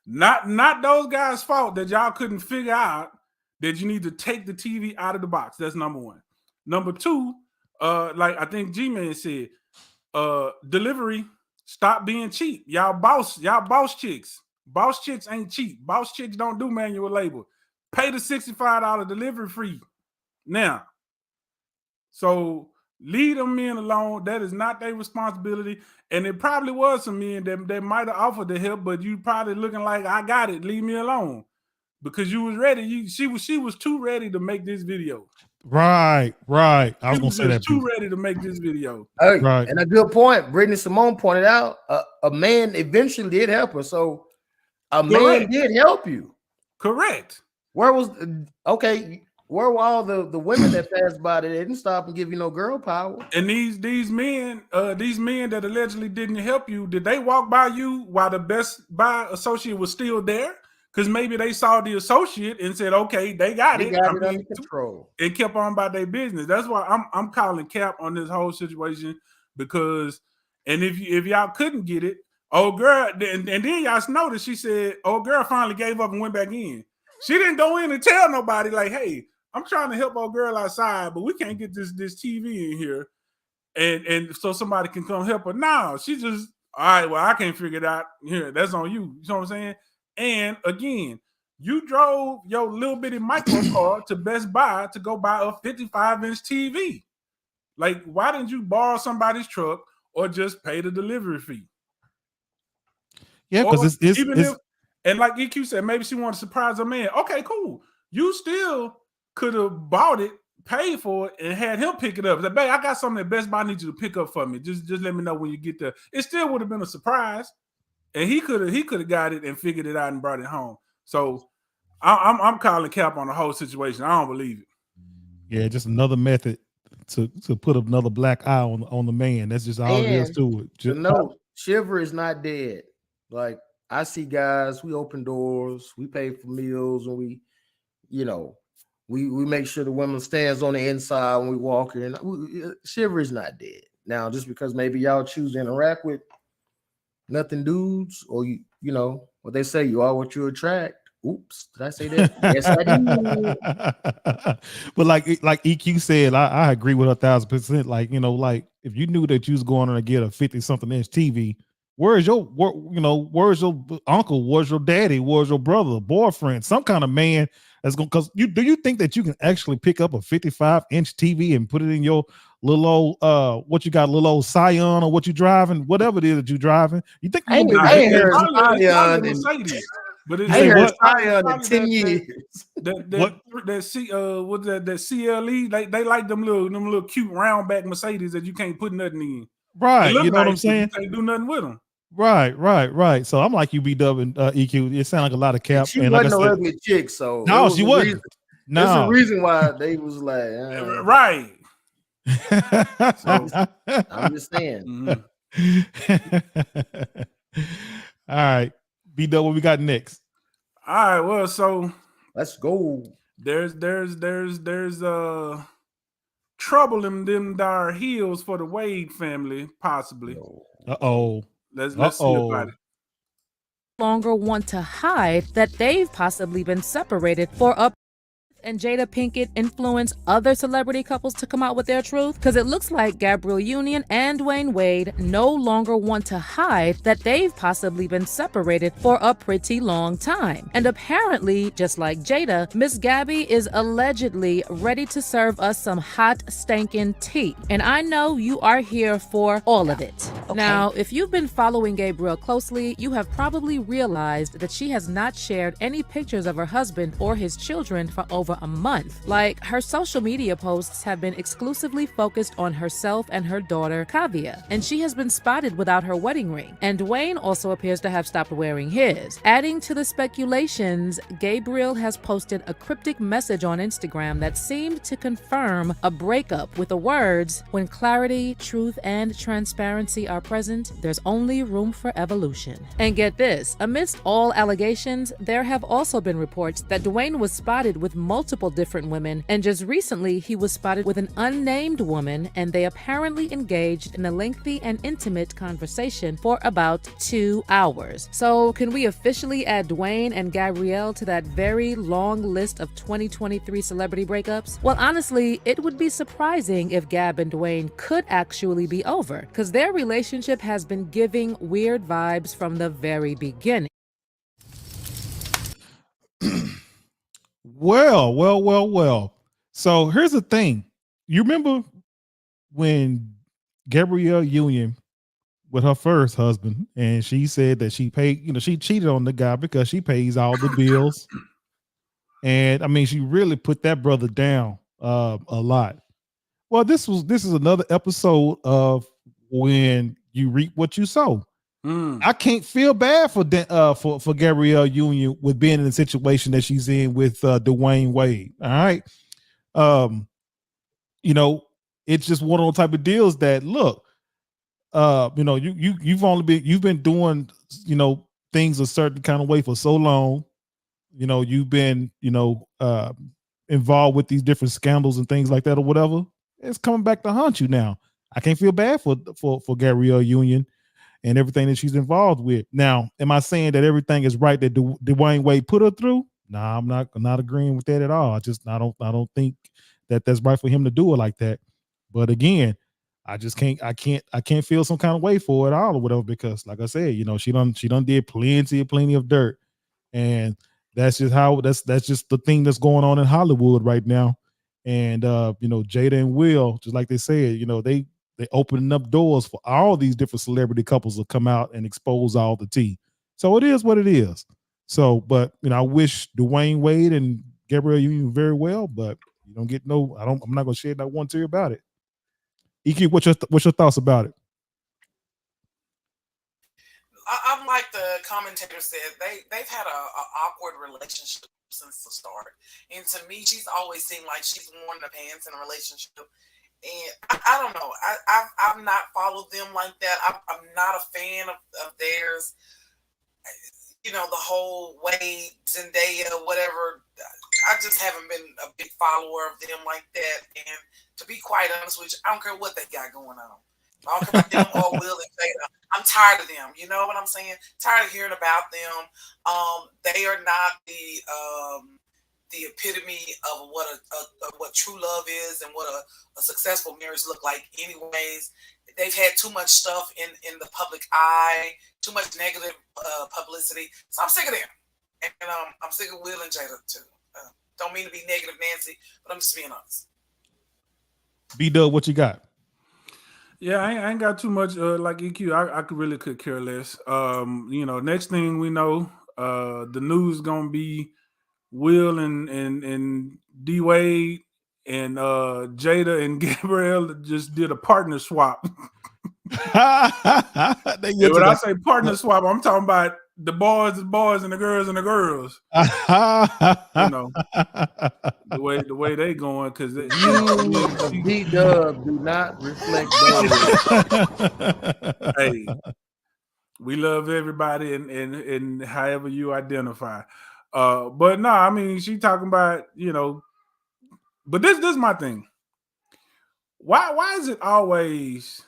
Not those guys' fault that y'all couldn't figure out that you need to take the TV out of the box. That's number 1. Number 2, like I think G-Man said, delivery, stop being cheap. Y'all boss chicks. Boss chicks ain't cheap. Boss chicks don't do manual labor. Pay the $65 delivery fee now. So leave them men alone. That is not their responsibility. And it probably was some men that might have offered to help, but you probably looking like, I got it. Leave me alone. Because you was ready. She was too ready to make this video. Right. I was gonna say that. Too ready to make this video. Hey, right. And a good point. Brittany Simone pointed out a man eventually did help her. So a man did help you. Correct. Where were all the women that passed by that didn't stop and give you no girl power? And these men that allegedly didn't help you, did they walk by you while the Best Buy associate was still there? Because maybe they saw the associate and said, "Okay, they got it under control." It kept on by their business. That's why I'm calling cap on this whole situation, because, and if y'all couldn't get it, old girl, and then y'all noticed she said, "Old girl finally gave up and went back in." She didn't go in and tell nobody like, "Hey, I'm trying to help old girl outside, but we can't get this TV in here, and so somebody can come help her." No, she just, all right, well, I can't figure it out. Here, that's on you. You know what I'm saying? And again, you drove your little bitty micro car to Best Buy to go buy a 55-inch TV. Like, why didn't you borrow somebody's truck or just pay the delivery fee? Yeah, because it's and like EQ said, maybe she wanted to surprise her man. Okay, cool. You still could have bought it, paid for it, and had him pick it up. Like, babe, I got something that Best Buy needs you to pick up for me. Just let me know when you get there. It still would have been a surprise. And he could have got it and figured it out and brought it home. So I'm calling cap on the whole situation. I don't believe it. Yeah, just another method to put another black eye on the man. That's just all it is to it. Just, no, Shiver is not dead. Like, I see guys, we open doors, we pay for meals, and we make sure the woman stands on the inside when we walk in. Shiver is not dead. Now, just because maybe y'all choose to interact with nothing dudes, or you know what they say, you are what you attract. Oops, did I say that? Yes, I did. But like EQ said, I agree with her 1,000%. Like, like if you knew that you was going to get a 50-something inch TV, where's your uncle, where's your daddy, where's your brother, boyfriend, some kind of man that's going, because do you think that you can actually pick up a 55-inch TV and put it in your little old little old Scion, or what you driving, whatever it is that you driving? You think I ain't heard Scion in Mercedes, but I ain't heard Scion in 10 years. That CLE, they like them little cute round back Mercedes that you can't put nothing in. Right, you know what I'm saying? You can't do nothing with them. Right. So I'm like you, B-Dub and EQ. It sounds like a lot of cap. She wasn't no ugly chick, so no, she wasn't. There's a reason why they was like, right. So I'm just saying. All right, B-Dub, what we got next? All right, well, so let's go. There's trouble in them dire heels for the Wade family, possibly. Uh-oh. Let's see about it. Longer want to hide that they've possibly been separated for a and Jada Pinkett influence other celebrity couples to come out with their truth? Because it looks like Gabrielle Union and Dwayne Wade no longer want to hide that they've possibly been separated for a pretty long time. And apparently, just like Jada, Miss Gabby is allegedly ready to serve us some hot, stankin' tea. And I know you are here for all of it. Okay. Now, if you've been following Gabrielle closely, you have probably realized that she has not shared any pictures of her husband or his children for over a month. Like, her social media posts have been exclusively focused on herself and her daughter, Kavia, and she has been spotted without her wedding ring. And Dwayne also appears to have stopped wearing his. Adding to the speculations, Gabriel has posted a cryptic message on Instagram that seemed to confirm a breakup with the words, "When clarity, truth, and transparency are present, there's only room for evolution." And get this, amidst all allegations, there have also been reports that Dwayne was spotted with multiple different women, and just recently he was spotted with an unnamed woman, and they apparently engaged in a lengthy and intimate conversation for about 2 hours. So can we officially add Dwayne and Gabrielle to that very long list of 2023 celebrity breakups? Well, honestly, it would be surprising if Gab and Dwayne could actually be over, because their relationship has been giving weird vibes from the very beginning. Well. So here's the thing. You remember when Gabrielle Union with her first husband, and she said that she paid, she cheated on the guy because she pays all the bills. And I mean, she really put that brother down a lot. Well, this is another episode of when you reap what you sow. I can't feel bad for Gabrielle Union with being in the situation that she's in with Dwayne Wade. All right. It's just one of those type of deals that, look, you've been doing, things a certain kind of way for so long. You've been, involved with these different scandals and things like that or whatever. It's coming back to haunt you now. I can't feel bad for Gabrielle Union and everything that she's involved with. Now, am I saying that everything is right that Dwayne Wade put her through? Nah, I'm not agreeing with that at all. I don't think that that's right for him to do it like that. But again, I can't feel some kind of way for it all or whatever, because like I said, she done did plenty of dirt. And that's just the thing that's going on in Hollywood right now. And Jada and Will, just like they said, they opening up doors for all these different celebrity couples to come out and expose all the tea. So it is what it is. So, but I wish Dwayne Wade and Gabrielle Union very well, but you don't get I'm not gonna shed that one tear about it. EQ, what's your thoughts about it? I'm like the commentator said, they've had a awkward relationship since the start. And to me, she's always seemed like she's worn the pants in a relationship. And I don't know. I've not followed them like that. I'm not a fan of theirs. The whole Wade, Zendaya, whatever. I just haven't been a big follower of them like that. And to be quite honest with you, I don't care what they got going on. I don't care about them or Will and Jada. I'm tired of them. You know what I'm saying? Tired of hearing about them. They are not the epitome of what true love is and what a successful marriage look like. Anyways, they've had too much stuff in the public eye, too much negative publicity. So I'm sick of them, and I'm sick of Will and Jada too. Don't mean to be negative, Nancy, but I'm just being honest. B-Dub, what you got? Yeah, I ain't got too much like EQ. I could care less. Next thing we know, the news gonna be Will and D-Wade and Jada and Gabrielle just did a partner swap. When I say partner swap, I'm talking about the boys and the girls and the girls. the way they going, because Views of D-Dub do not reflect those. Hey, we love everybody and however you identify. But no, I mean, she talking about, but this is my thing. Why is it always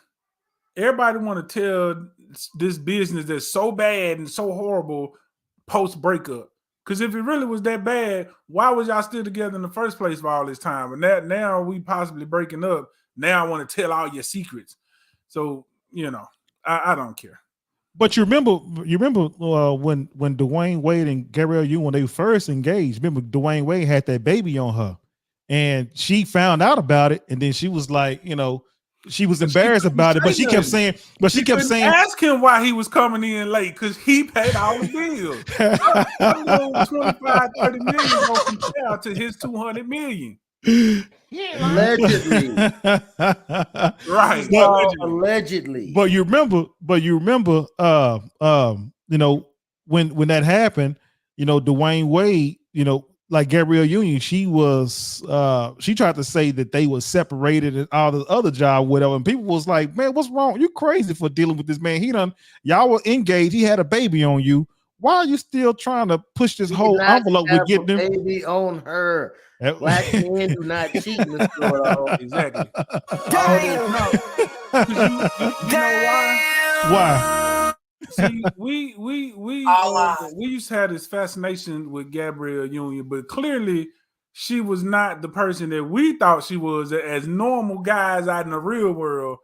everybody want to tell this business that's so bad and so horrible post breakup? Because if it really was that bad, why was y'all still together in the first place for all this time? And now we possibly breaking up. Now I want to tell all your secrets. So I don't care. But you remember when deWyane Wade and Gabrielle Union, when they first engaged, remember deWyane Wade had that baby on her, and she found out about it, and then she was like, she was embarrassed about it, but she kept saying, ask him why he was coming in late, because he paid all the bills. I know 25, 30 million gonna compare to his 200 million. Allegedly. Right. Allegedly. But you remember, when that happened, deWyane Wade, like Gabrielle Union, she tried to say that they were separated and all the other job, whatever. And people was like, man, what's wrong? You crazy for dealing with this man. Y'all were engaged. He had a baby on you. Why are you still trying to push this whole envelope with getting them? Baby on her. Black men do not cheat, Mr. Royal. Exactly. Damn. You know why? Why? See, we used to have this fascination with Gabrielle Union, but clearly she was not the person that we thought she was. As normal guys out in the real world,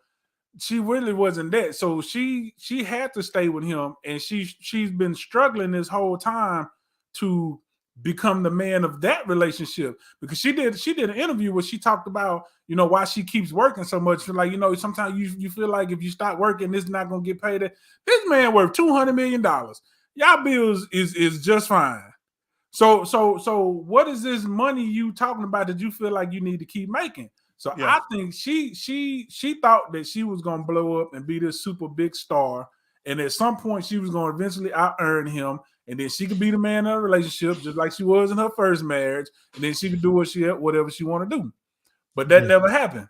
she really wasn't that. So she had to stay with him, and she's been struggling this whole time to become the man of that relationship, because she did an interview where she talked about why she keeps working so much. Like, sometimes you feel like if you stop working, this is not gonna get paid. This man worth $200 million. Y'all bills is just fine. So what is this money you talking about that you feel like you need to keep making? So yeah. I think she thought that she was gonna blow up and be this super big star, and at some point she was gonna eventually out earn him. And then she could be the man of the relationship, just like she was in her first marriage. And then she could do whatever she want to do. But that never happened.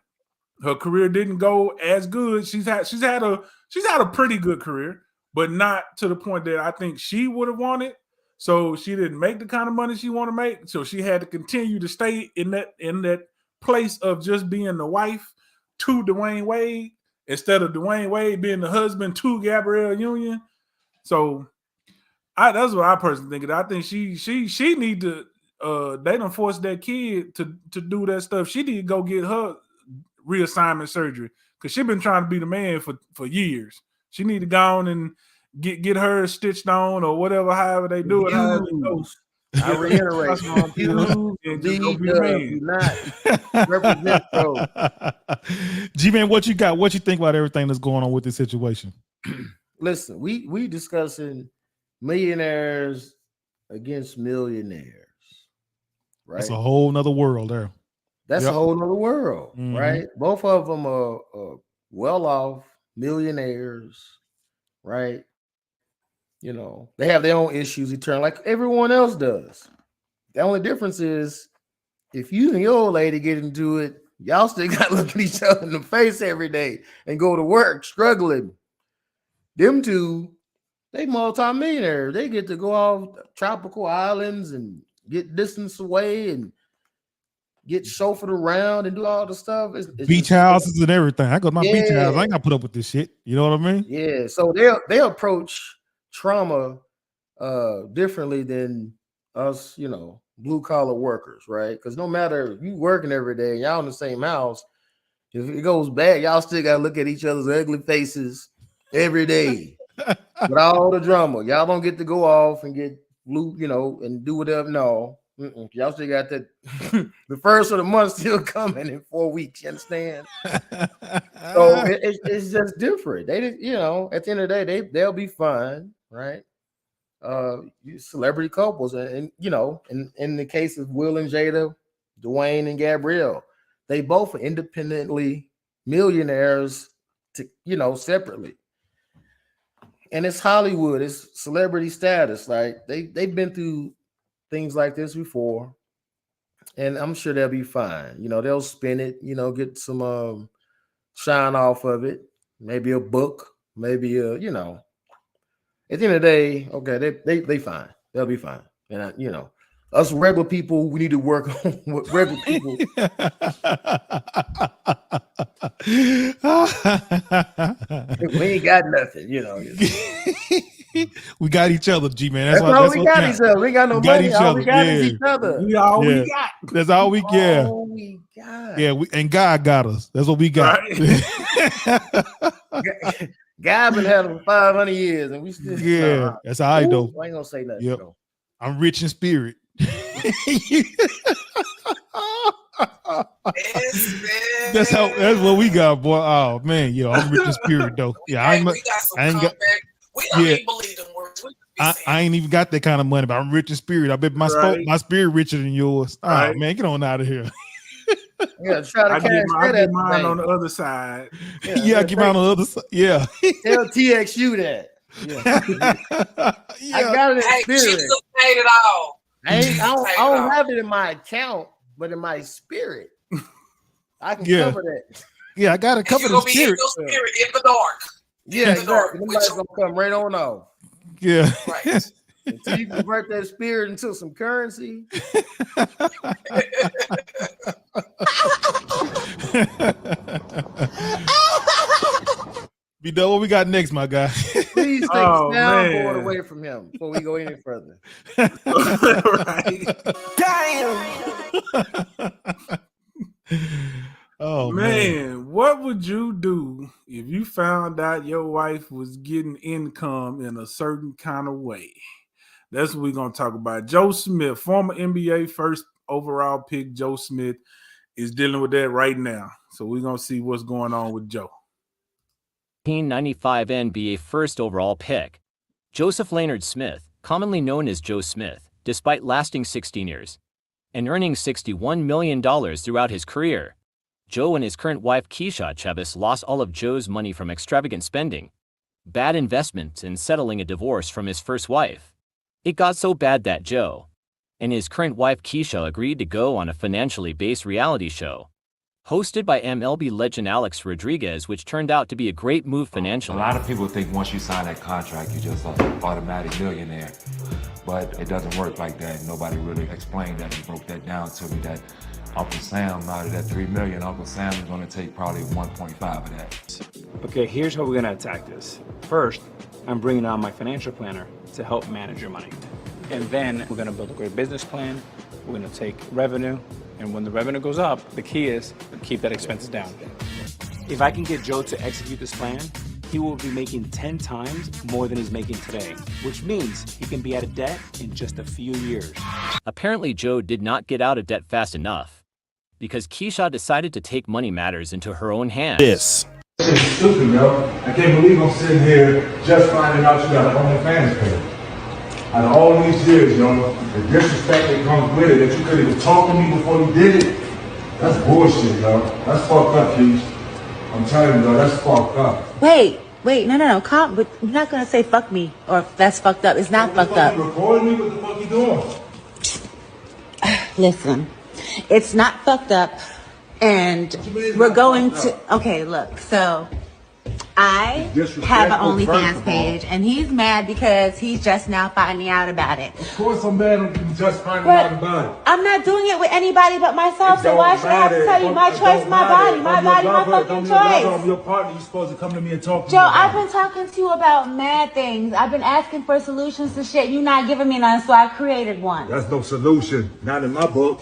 Her career didn't go as good. She's had a pretty good career, but not to the point that I think she would have wanted. So she didn't make the kind of money she want to make. So she had to continue to stay in that place of just being the wife to deWyane Wade instead of deWyane Wade being the husband to Gabrielle Union. So that's what I personally think. I think she need to. They done force that kid to do that stuff. She need to go get her reassignment surgery, because she been trying to be the man for years. She need to go on and get her stitched on or whatever, however they do it. I reiterate, you do not represent those. G-Man, what you got? What you think about everything that's going on with this situation? Listen, we discussing millionaires against millionaires, right? That's a whole nother world there. That's a whole nother world, right? Both of them are well-off millionaires, right? They have their own issues eternal, like everyone else does. The only difference is if you and your old lady get into it, y'all still got to look at each other in the face every day and go to work struggling. Them two, they multi-millionaires. They get to go off tropical islands and get distance away and get chauffeured around and do all the stuff. It's beach houses and everything. I go to my beach house. I ain't got to put up with this shit. You know what I mean? Yeah. So they approach trauma differently than us, blue collar workers, right? Because no matter you working every day, y'all in the same house, if it goes bad, y'all still got to look at each other's ugly faces every day. With all the drama, y'all don't get to go off and get blue, and do whatever. No, y'all still got that. The first of the month still coming in 4 weeks. You understand? So it's just different. They, at the end of the day, they'll be fine, right? Celebrity couples, and in the case of Will and Jada, deWyane and Gabrielle, they both are independently millionaires, separately. And it's Hollywood, it's celebrity status. Like they've been through things like this before. and I'm sure they'll be fine. You know, they'll spin it. You know, get some shine off of it. Maybe a book. Maybe you know. At the end of the day, okay, they fine. They'll be fine. And you know, us regular people, we need to work on what regular people. We ain't got nothing, you know. We got each other, G man. That's all we got. Each other. We got no money. All we got is each other. We all we got. That's all we got. All we got. Yeah, and God got us. That's what we got. Right. God been having 500 years, and we still. Yeah, that's all right though. I ain't gonna say nothing. Yep. Though. I'm rich in spirit. That's what we got, boy. Oh man, yo, I'm rich in spirit though. Yeah, I ain't got. We don't even believe them words. I ain't even got that kind of money, but I'm rich in spirit. I bet my spirit richer than yours. Oh man, get on out of here. Yeah, try to get mine on the other side. Yeah, get mine on the other side. Yeah. Tell TXU that. Yeah. I got it in spirit. Jesus paid it all. I don't have it in my account, but in my spirit, I can cover that. Yeah, I got to cover the spirit. In your spirit in the dark. Yeah, exactly. Nobody's gonna come right on off. Yeah. Right. Until you convert that spirit into some currency. Be done. What we got next, my guy? Please take the soundboard away from him before we go any further. Right. Damn. Oh man, what would you do if you found out your wife was getting income in a certain kind of way? That's what we're gonna talk about. Joe Smith, former NBA first overall pick, Joe Smith is dealing with that right now. So we're gonna see what's going on with Joe. 1995 NBA first overall pick. Joseph Leonard Smith, commonly known as Joe Smith, despite lasting 16 years and earning $61 million throughout his career. Joe and his current wife Keisha Chavis lost all of Joe's money from extravagant spending, bad investments, and settling a divorce from his first wife. It got so bad that Joe and his current wife Keisha agreed to go on a financially based reality show hosted by MLB legend Alex Rodriguez, which turned out to be a great move financially. A lot of people think once you sign that contract, you're just an automatic millionaire. But it doesn't work like that. Nobody really explained that and broke that down to me, that Uncle Sam, out of that $3 million, Uncle Sam is going to take probably 1.5 of that. Okay, here's how we're going to attack this. First, I'm bringing on my financial planner to help manage your money. And then we're going to build a great business plan. We're going to take revenue. And when the revenue goes up, the key is to keep that expenses down. If I can get Joe to execute this plan, he will be making 10 times more than he's making today, which means he can be out of debt in just a few years. Apparently, Joe did not get out of debt fast enough because Keisha decided to take money matters into her own hands. This is stupid, yo. I can't believe I'm sitting here just finding out you got an OnlyFans page. Out of all these years, yo, the disrespect that comes with it, that you could even talk to me before you did it, that's bullshit, yo. That's fucked up, Keith. I'm telling you, yo, that's fucked up. Wait, no, calm, but you're not gonna say fuck me, or that's fucked up. It's not fucked up. You recording me? What the fuck you doing? Listen, it's not fucked up, and we're going to, okay, look, so I have an OnlyFans page, and he's mad because he's just now finding out about it. Of course I'm mad I'm just finding out about it. I'm not doing it with anybody but myself, so why should I have to tell you? My choice, my body, my fucking choice. I'm your partner, you're supposed to come to me and talk to me. Joe, I've been talking to you about mad things. I've been asking for solutions to shit. You're not giving me none, so I created one. That's no solution. Not in my book.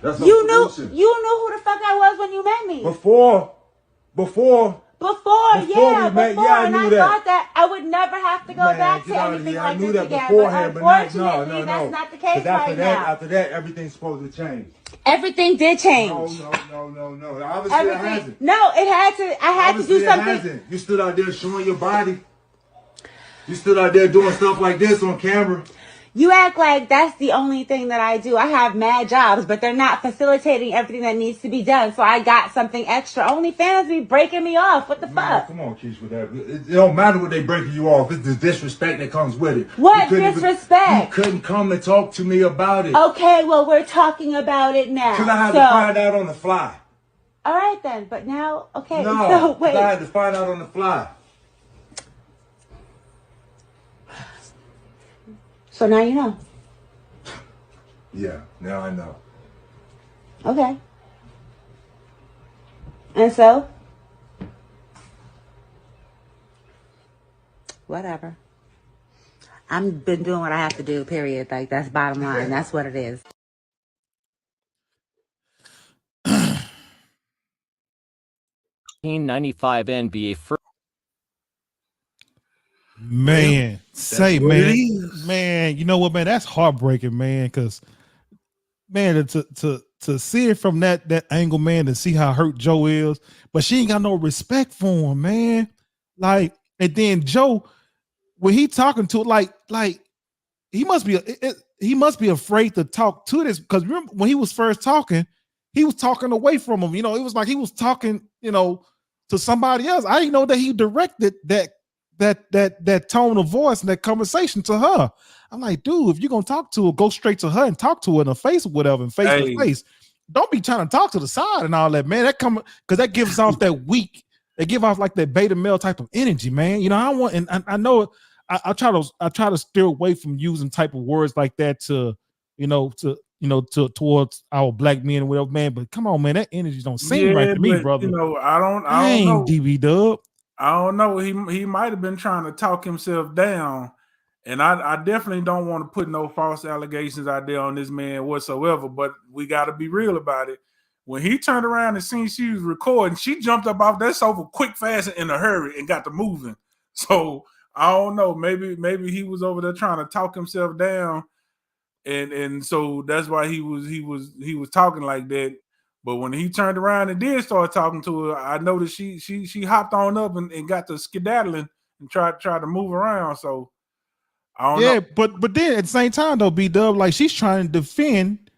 That's no solution. You knew who the fuck I was when you met me. Before, and I thought that I would never have to go back to anything like this again. But unfortunately, that's not the case right now. After that, everything's supposed to change. Everything did change. No. Obviously it hasn't. No, it had to. I had to do something. It hasn't. You stood out there showing your body. You stood out there doing stuff like this on camera. You act like that's the only thing that I do. I have mad jobs, but they're not facilitating everything that needs to be done. So I got something extra. OnlyFans be breaking me off. What the fuck? Come on, Keisha, with that. It don't matter what they breaking you off. It's the disrespect that comes with it. What disrespect? You couldn't come and talk to me about it. Okay, well, we're talking about it now. Because I had to find out on the fly. All right, then. But now, okay. No, so wait. I had to find out on the fly. So now you know. Yeah, now I know. Okay. And so? Whatever. I've been doing what I have to do, period. Like, that's bottom line. That's what it is. $95 NBA first. Man, man, you know what, man? That's heartbreaking, man. Because, man, to see it from that angle, man, to see how hurt Joe is, but she ain't got no respect for him, man. Like, and then Joe, when he talking to like he must be afraid to talk to this, because remember when he was first talking, he was talking away from him. You know, it was like he was talking, you know, to somebody else. I didn't know that he directed that tone of voice and that conversation to her. I'm like, dude, if you're gonna talk to her, go straight to her and talk to her in the face or whatever, and face to face. Don't be trying to talk to the side and all that, man. That come because that gives off that weak. They give off like that beta male type of energy, man. You know, I want, and I know I try to steer away from using type of words like that to towards our black men and whatever, man. But come on, man, that energy don't seem right to me, brother. You know, I don't know. DB Dub. I don't know. He might have been trying to talk himself down, and I definitely don't want to put no false allegations out there on this man whatsoever. But we got to be real about it. When he turned around and seen she was recording, she jumped up off that sofa quick, fast, and in a hurry, and got to moving. So I don't know. Maybe he was over there trying to talk himself down, and so that's why he was talking like that. But when he turned around and did start talking to her, I noticed she hopped on up and got to skedaddling and tried to move around. So I don't know. But then at the same time though, B-Dub, like she's trying to defend,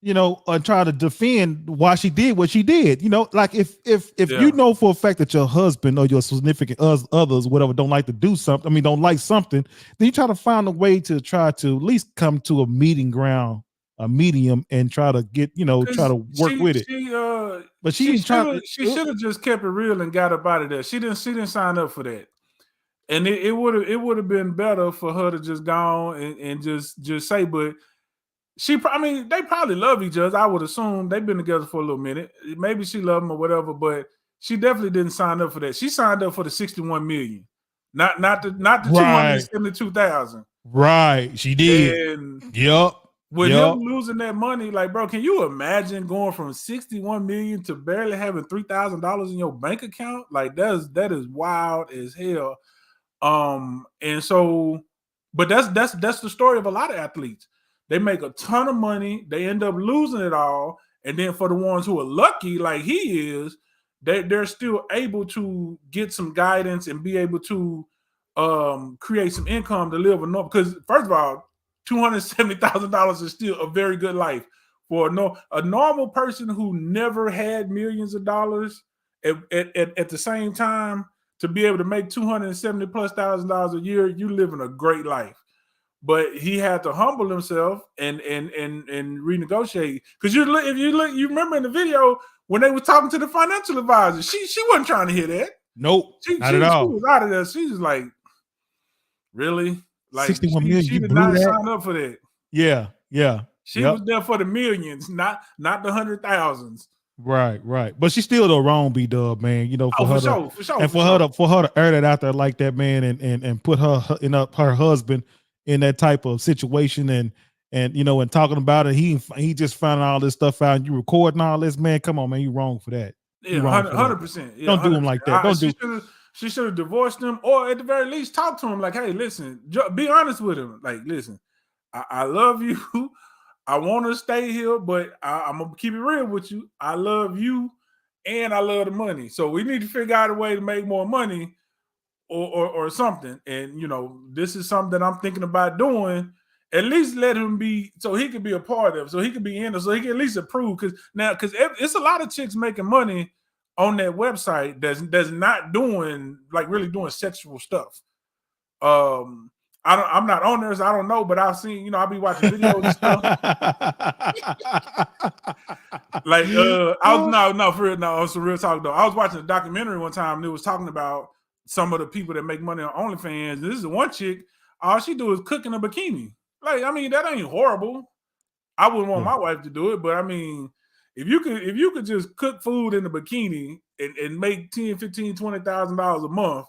you know, or try to defend why she did what she did. You know, like if you know for a fact that your husband or your significant others, whatever, don't like to do something, don't like something, then you try to find a way to try to at least come to a meeting ground, a medium, and try to get, try to work with it. But she should have just kept it real and got up out of there. She didn't sign up for that. And it would have been better for her to just go on and just say, but they probably love each other. I would assume they've been together for a little minute. Maybe she loved him or whatever, but she definitely didn't sign up for that. She signed up for the 61 million, not the 272,000. Right, she did. And him losing that money, like, bro, can you imagine going from 61 million to barely having $3,000 in your bank account? Like that is wild as hell. And so, but that's the story of a lot of athletes. They make a ton of money, they end up losing it all, and then for the ones who are lucky, like he is, they're still able to get some guidance and be able to create some income to live a normal. Because first of all, $270,000 is still a very good life for a normal person who never had millions of dollars at the same time. To be able to make $270,000+ a year, you living a great life. But he had to humble himself and renegotiate. Because you remember in the video when they were talking to the financial advisor, she wasn't trying to hear that. Nope, not at all. She was out of there. She was like, really? Like 61 million. She did not sign up for that. Yeah. She was there for the millions, not the 100,000s. Right. But she's still the wrong B-Dub, man. You know, for her to air that out there like that, man, and put her husband in that type of situation and and talking about it, he just found all this stuff out and you recording all this, man. Come on, man, you wrong for that. Yeah, 100%. Yeah, don't do him like that. She should have divorced him, or at the very least talk to him like, hey, listen, be honest with him. Like, listen, I love you. I want to stay here, but I'm gonna keep it real with you. I love you, and I love the money. So we need to figure out a way to make more money, or something. And this is something that I'm thinking about doing. at least let him be, so he could be a part of it, so he could be in it, so he can at least approve. Because it's a lot of chicks making money on that website that's not doing like really doing sexual stuff. I'm not on there, so I don't know, but I've seen, I'll be watching videos and stuff. Like I was no for real, no, it's a real talk though. I was watching a documentary one time and it was talking about some of the people that make money on OnlyFans. This is one chick, all she do is cook in a bikini. Like, I mean, that ain't horrible. I wouldn't want my wife to do it, but I mean, if you could just cook food in a bikini and make $10,000, $15,000, $20,000 a month,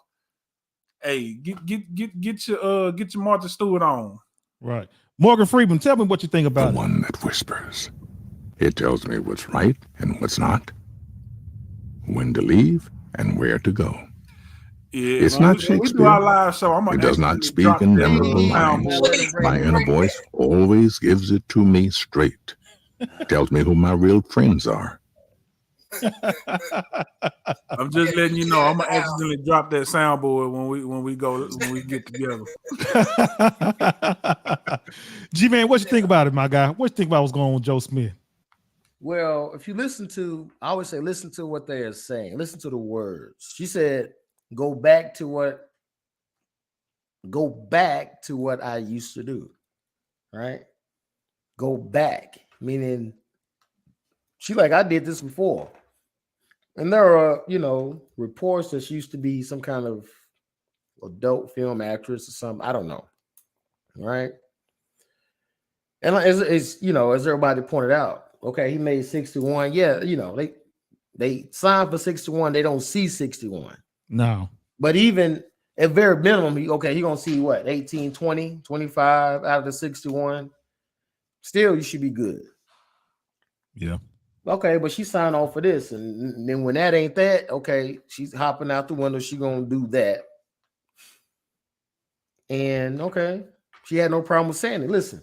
hey, get your Martha Stewart on. Right. Morgan Freeman, tell me what you think about the one that whispers. It tells me what's right and what's not, when to leave and where to go. Yeah, it's not Shakespeare. Live show, it does not speak in memorable lines. My inner voice always gives it to me straight. Tells me who my real friends are. I'm just letting you know, I'm gonna accidentally drop that soundboard when we get together. G-Man, what you think about it, my guy? What you think about what's going on with Joe Smith? Well, if you listen to, I always say, listen to what they are saying. Listen to the words. She said, go back to what I used to do. Right? Go back, meaning she like, I did this before. And there are, reports that she used to be some kind of adult film actress or something. I don't know. Right? And as everybody pointed out, okay, he made 61. Yeah, they signed for 61. They don't see 61. No. But even at very minimum, he gonna see what, 18, 20, 25 out of the 61. Still, you should be good. Yeah. Okay, but she signed off for this. And then when that ain't that, okay, she's hopping out the window. She gonna do that. And okay, she had no problem with saying it. Listen,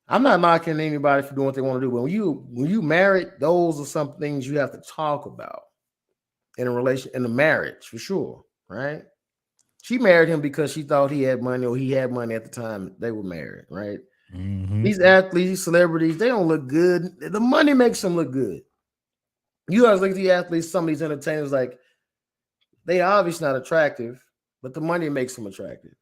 I'm not knocking anybody for doing what they want to do, but when you married, those are some things you have to talk about in a marriage, for sure, right? She married him because she thought he had money, or he had money at the time they were married, right? Mm-hmm. These athletes, these celebrities, they don't look good. The money makes them look good. You guys look at the athletes, some of these entertainers, like, they obviously not attractive, but the money makes them attractive.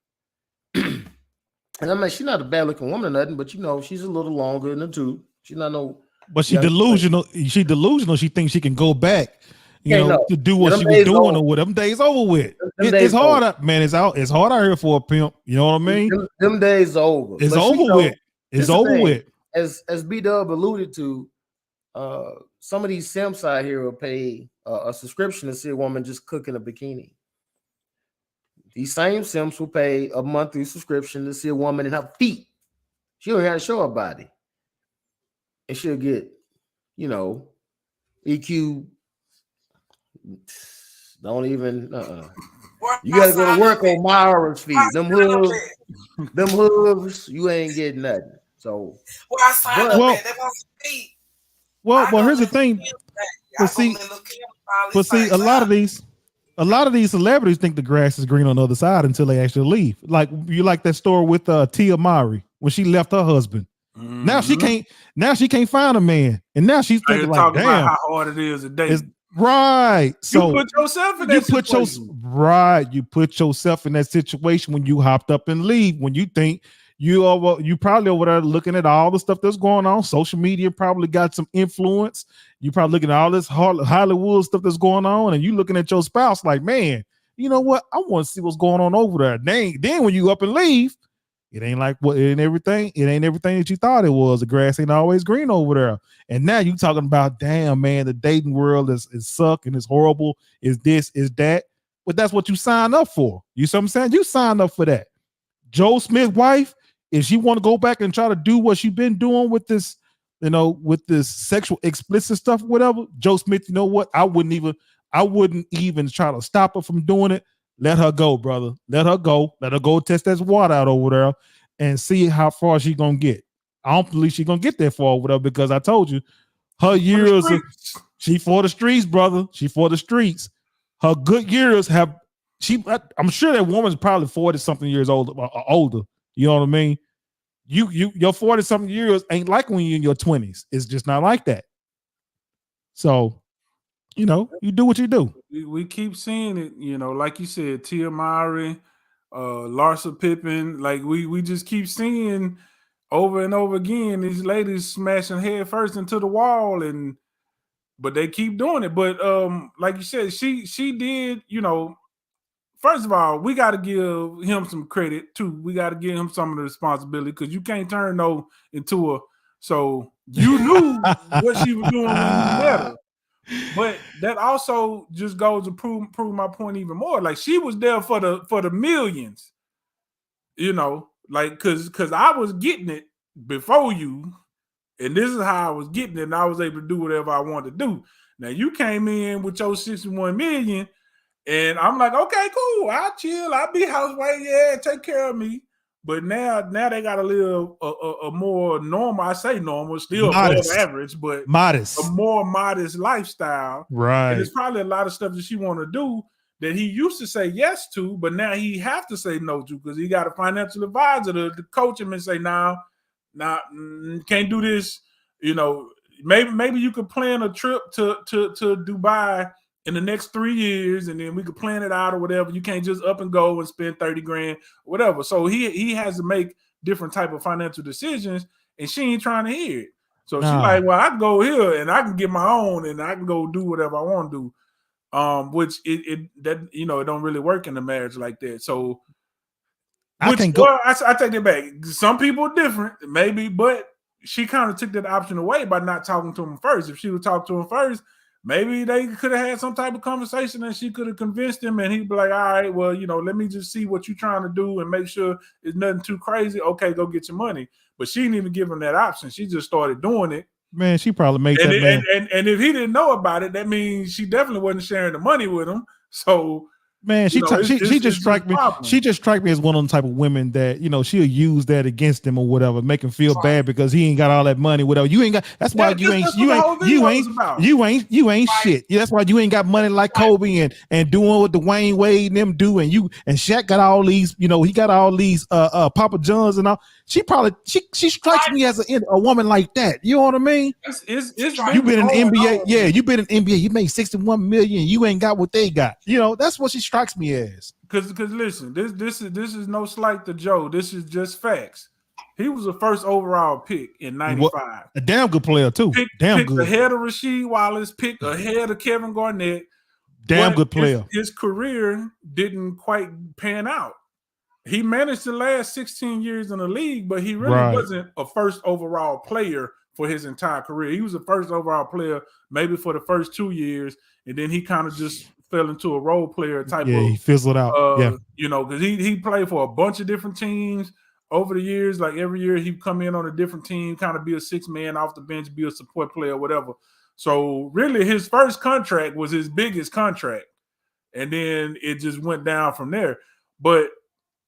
And I mean, she's not a bad looking woman or nothing, but she's a little longer in the tooth. She's not no. But she's delusional. She's delusional. She thinks she can go back, to do what she was doing, or whatever. Them days over with. It's hard, man. It's hard out here for a pimp. You know what I mean? Them days are over. It's over with. It's over with. As B-Dub alluded to, some of these simps out here will pay a subscription to see a woman just cook in a bikini. These same simps will pay a monthly subscription to see a woman in her feet. She don't have to show her body. And she'll get, EQ. Don't even, You got to go to work on Myra's feet. Them hooves, you ain't getting nothing. So, well, here's the thing. But see, a lot of these celebrities think the grass is green on the other side until they actually leave. Like, you like that story with Tia Mowry when she left her husband. Mm-hmm. Now she can't find a man, and now she's thinking like, damn, about how hard it is to date. Right. So you put yourself in that situation. You put yourself in that situation when you hopped up and leave. When you think you probably over there looking at all the stuff that's going on. Social media probably got some influence. You probably looking at all this Hollywood stuff that's going on, and you looking at your spouse like, man, you know what? I want to see what's going on over there. Then when you up and leave, it ain't like what it ain't everything that you thought it was. The grass ain't always green over there. And now you talking about, damn, man, the dating world is suck and it's horrible. Is this, is that? But that's what you signed up for. You see what I'm saying? You signed up for that. Joe Smith's wife, if she want to go back and try to do what she been doing with this, with this sexual explicit stuff, whatever, Joe Smith, you know what? I wouldn't even try to stop her from doing it. Let her go, brother. Let her go. Let her go test that water out over there and see how far she's going to get. I don't believe she's going to get that far over there because I told you, her years, she for the streets, brother. She for the streets. Her good years I'm sure that woman's probably 40-something years older. You know what I mean? your 40-something years ain't like when you're in your 20s. It's just not like that. So, you do what you do. We keep seeing it, like you said, Tia Mowry, Larsa Pippen, like we just keep seeing over and over again these ladies smashing head first into the wall, but they keep doing it. But like you said, she did, first of all, we got to give him some credit too. We got to give him some of the responsibility because you can't turn no into a. So you knew what she was doing when you met her. But that also just goes to prove my point even more. Like she was there for the millions, like because I was getting it before you, and this is how I was getting it, and I was able to do whatever I wanted to do. Now you came in with your 61 million, and I'm like, okay, cool, I'll chill, I'll be housewife, yeah, take care of me. But now they got to live a more normal, I say normal, still above average, but modest, a more modest lifestyle. Right. And there's probably a lot of stuff that she want to do that he used to say yes to, but now he have to say no to because he got a financial advisor to coach him and say, nah, can't do this. Maybe you could plan a trip to Dubai in the next 3 years, and then we could plan it out or whatever. You can't just up and go and spend 30 grand, whatever. So he has to make different type of financial decisions, and she ain't trying to hear it. So she's like, well, I can go here and I can get my own and I can go do whatever I want to do. Which it don't really work in a marriage like that. So I take that back. Some people are different, maybe, but she kind of took that option away by not talking to him first. If she would talk to him first, maybe they could have had some type of conversation and she could have convinced him and he'd be like, all right, well, let me just see what you're trying to do and make sure it's nothing too crazy. Okay, go get your money. But she didn't even give him that option. She just started doing it. Man, she probably made that man. And if he didn't know about it, that means she definitely wasn't sharing the money with him. So man, she just strike me. She just strike me as one of them type of women that she'll use that against him or whatever, make him feel bad because he ain't got all that money, whatever. You ain't got. That's why you ain't shit. Yeah, that's why you ain't got money like Kobe and doing what deWyane Wade and them do, and Shaq got all these. He got all these Papa Johns and all. She strikes me as a woman like that. You know what I mean? You've been in the NBA. Yeah, you've been in the NBA. You made 61 million. You ain't got what they got. That's what she strikes me as. Because listen, this is no slight to Joe. This is just facts. He was the first overall pick in '95. A damn good player too. Picked good. Ahead of Rasheed Wallace. Picked ahead of Kevin Garnett. Damn good player. His career didn't quite pan out. He managed to last 16 years in the league, but he really wasn't a first overall player for his entire career. He was a first overall player maybe for the first 2 years, and then he kind of just fell into a role player type of. Yeah, he fizzled out. Because he played for a bunch of different teams over the years. Like every year he'd come in on a different team, kind of be a 6-man off the bench, be a support player, whatever. So really his first contract was his biggest contract. And then it just went down from there. But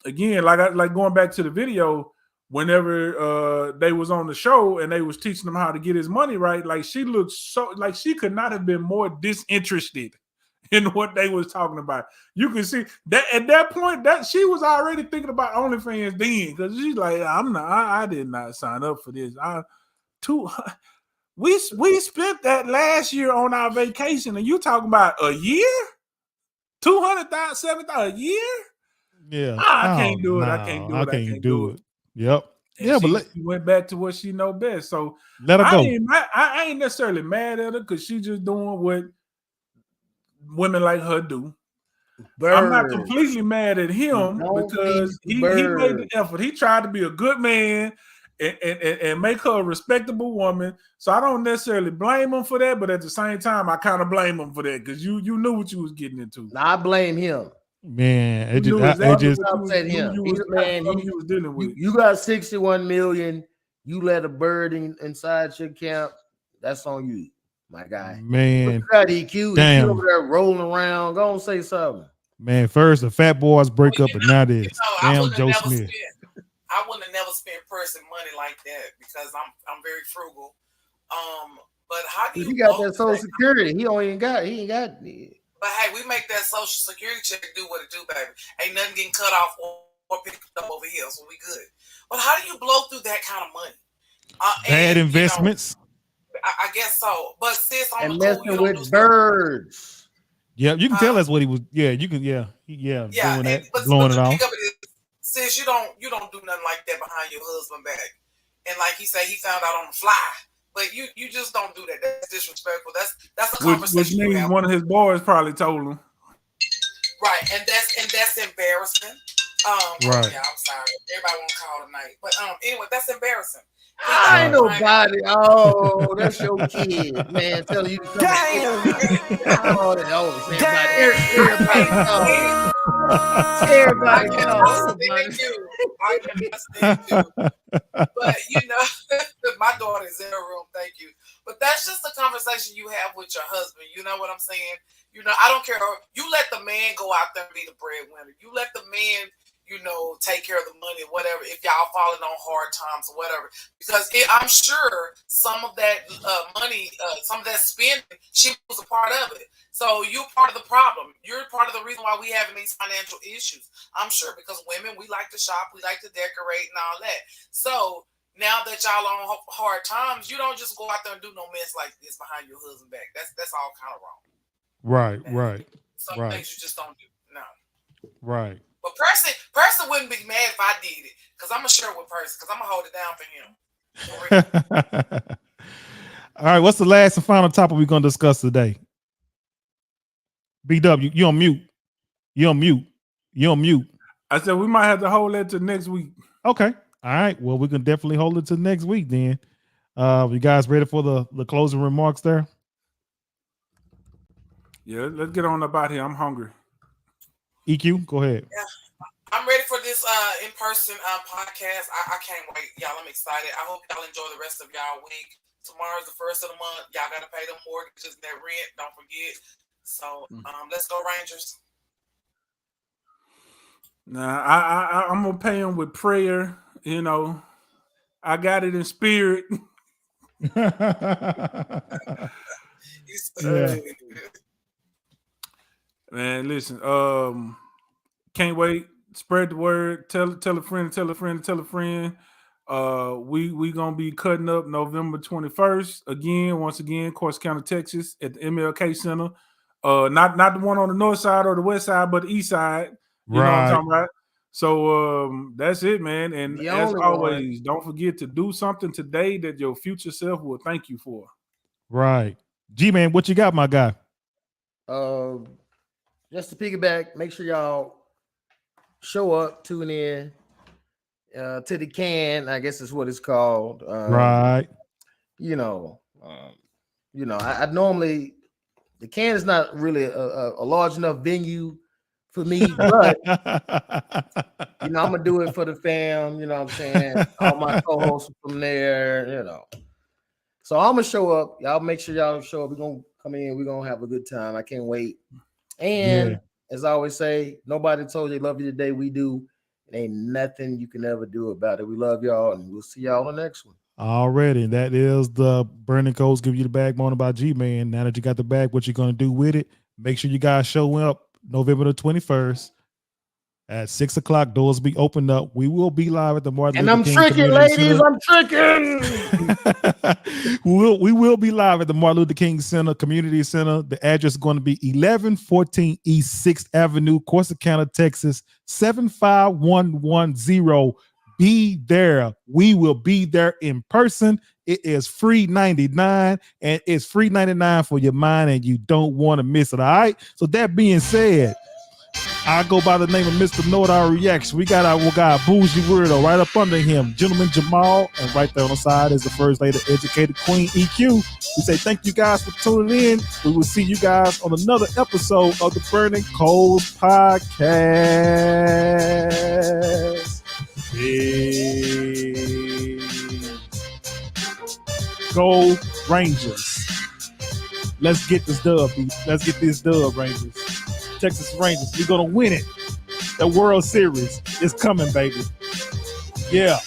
again, like going back to the video, whenever they was on the show and they was teaching him how to get his money right, like she looked so like she could not have been more disinterested in what they was talking about. You can see that at that point that she was already thinking about OnlyFans then, because she's like, I did not sign up for this. We spent that last year on our vacation, and you talking about a year, $200,000, $7,000 a year. Yeah, I can't do it. I can't do it. Yep. And she went back to what she know best. So let her go. I ain't necessarily mad at her because she just doing what women like her do. I'm not completely mad at him because he made the effort. He tried to be a good man and make her a respectable woman. So I don't necessarily blame him for that, but at the same time, I kind of blame him for that because you knew what you was getting into. I blame him. Man, you got 61 million. You let a bird inside your camp. That's on you, my guy. Man, you got EQ. Damn. You over there rolling around. Go and say something. Man, first the Fat Boys break up, and now this. Damn, Joe Smith. I wouldn't have never spent person money like that because I'm very frugal. But how do you got that Social Security? He ain't got. But hey, we make that Social Security check do what it do, baby. Ain't nothing getting cut off or pick it up over here, so we good. But how do you blow through that kind of money? Bad investments. I guess so. But sis, on and the cool, messing with birds. Yeah, you can tell that's what he was. Yeah, you can. Yeah, doing that, blowing it off. Sis, you don't do nothing like that behind your husband back. And like he said, he found out on the fly. But you just don't do that. That's disrespectful. That's a conversation. Which means one of his boys probably told him. Right, and that's embarrassing. Right. Yeah, I'm sorry. Everybody won't call tonight. But anyway, that's embarrassing. I ain't nobody. Oh, that's your kid, man. Telling you to come. Everybody knows. Thank you. But my daughter is in her room. Thank you. But that's just a conversation you have with your husband. You know what I'm saying? I don't care. You let the man go out there and be the breadwinner. You let the man, take care of the money, whatever. If y'all falling on hard times or whatever, because I'm sure some of that money, some of that spending, she was a part of it. So you're part of the problem. You're part of the reason why we having these financial issues. I'm sure because women, we like to shop, we like to decorate and all that. So now that y'all on hard times, you don't just go out there and do no mess like this behind your husband back. That's all kind of wrong. Right. Some things you just don't do. No. Right. But Person wouldn't be mad if I did it, because I'm gonna share with Person, because I'm gonna hold it down for him. All right, what's the last and final topic we're gonna discuss today? BW, you on mute. I said we might have to hold that to next week. Okay. All right. Well, we can definitely hold it to next week then. You guys ready for the closing remarks there? Yeah, let's get on up out here. I'm hungry. EQ, go ahead. Yeah, I'm ready for this in-person podcast. I can't wait. Y'all, I'm excited. I hope y'all enjoy the rest of y'all week. Tomorrow's the first of the month. Y'all got to pay them mortgages and that rent. Don't forget. So let's go Rangers. Nah, I'm going to pay them with prayer. I got it in spirit. Yeah. Man, listen, can't wait. Spread the word. Tell a friend, tell a friend, tell a friend. We gonna be cutting up November 21st. Once again, Course County, Texas, at the MLK Center. Not the one on the north side or the west side, but the east side. You know what I'm talking about? So that's it, man. And as always, don't forget to do something today that your future self will thank you for. Right. G-Man, what you got, my guy? Just to piggyback, make sure y'all show up, tune in to the can. I guess is what it's called. Right. I normally, the can is not really a large enough venue for me, but I'm gonna do it for the fam. You know what I'm saying? All my co-hosts from there. So I'm gonna show up. Y'all make sure y'all show up. We're gonna come in. We're gonna have a good time. I can't wait. And as I always say, nobody told you love you today. We do. It ain't nothing you can ever do about it. We love y'all, and we'll see y'all on the next one. Already. That is the Burning Coals Give You the Bag moment by G-Man. Now that you got the bag, what you gonna do with it? Make sure you guys show up November the 21st at 6 o'clock. Doors be opened up. We will be live at the Martin Luther King tricking, ladies. Center. I'm tricking. we will be live at the Martin Luther King Center, Community Center. The address is going to be 1114 East 6th Avenue, Corsicana, Texas, 75110. Be there. We will be there in person. It is free 99, and it's free 99 for your mind, and you don't want to miss it. All right. So that being said, I go by the name of Mr. Know It All Reaction. We got our guy Bougie Weirdo right up under him, Gentleman Jamal, and right there on the side is the First Lady, Educated Queen EQ. We say thank you guys for tuning in. We will see you guys on another episode of the Burning Coals Podcast. Go Rangers. Let's get this dub, Let's get this dub, Rangers. Texas Rangers. We're going to win it. The World Series is coming, baby. Yeah.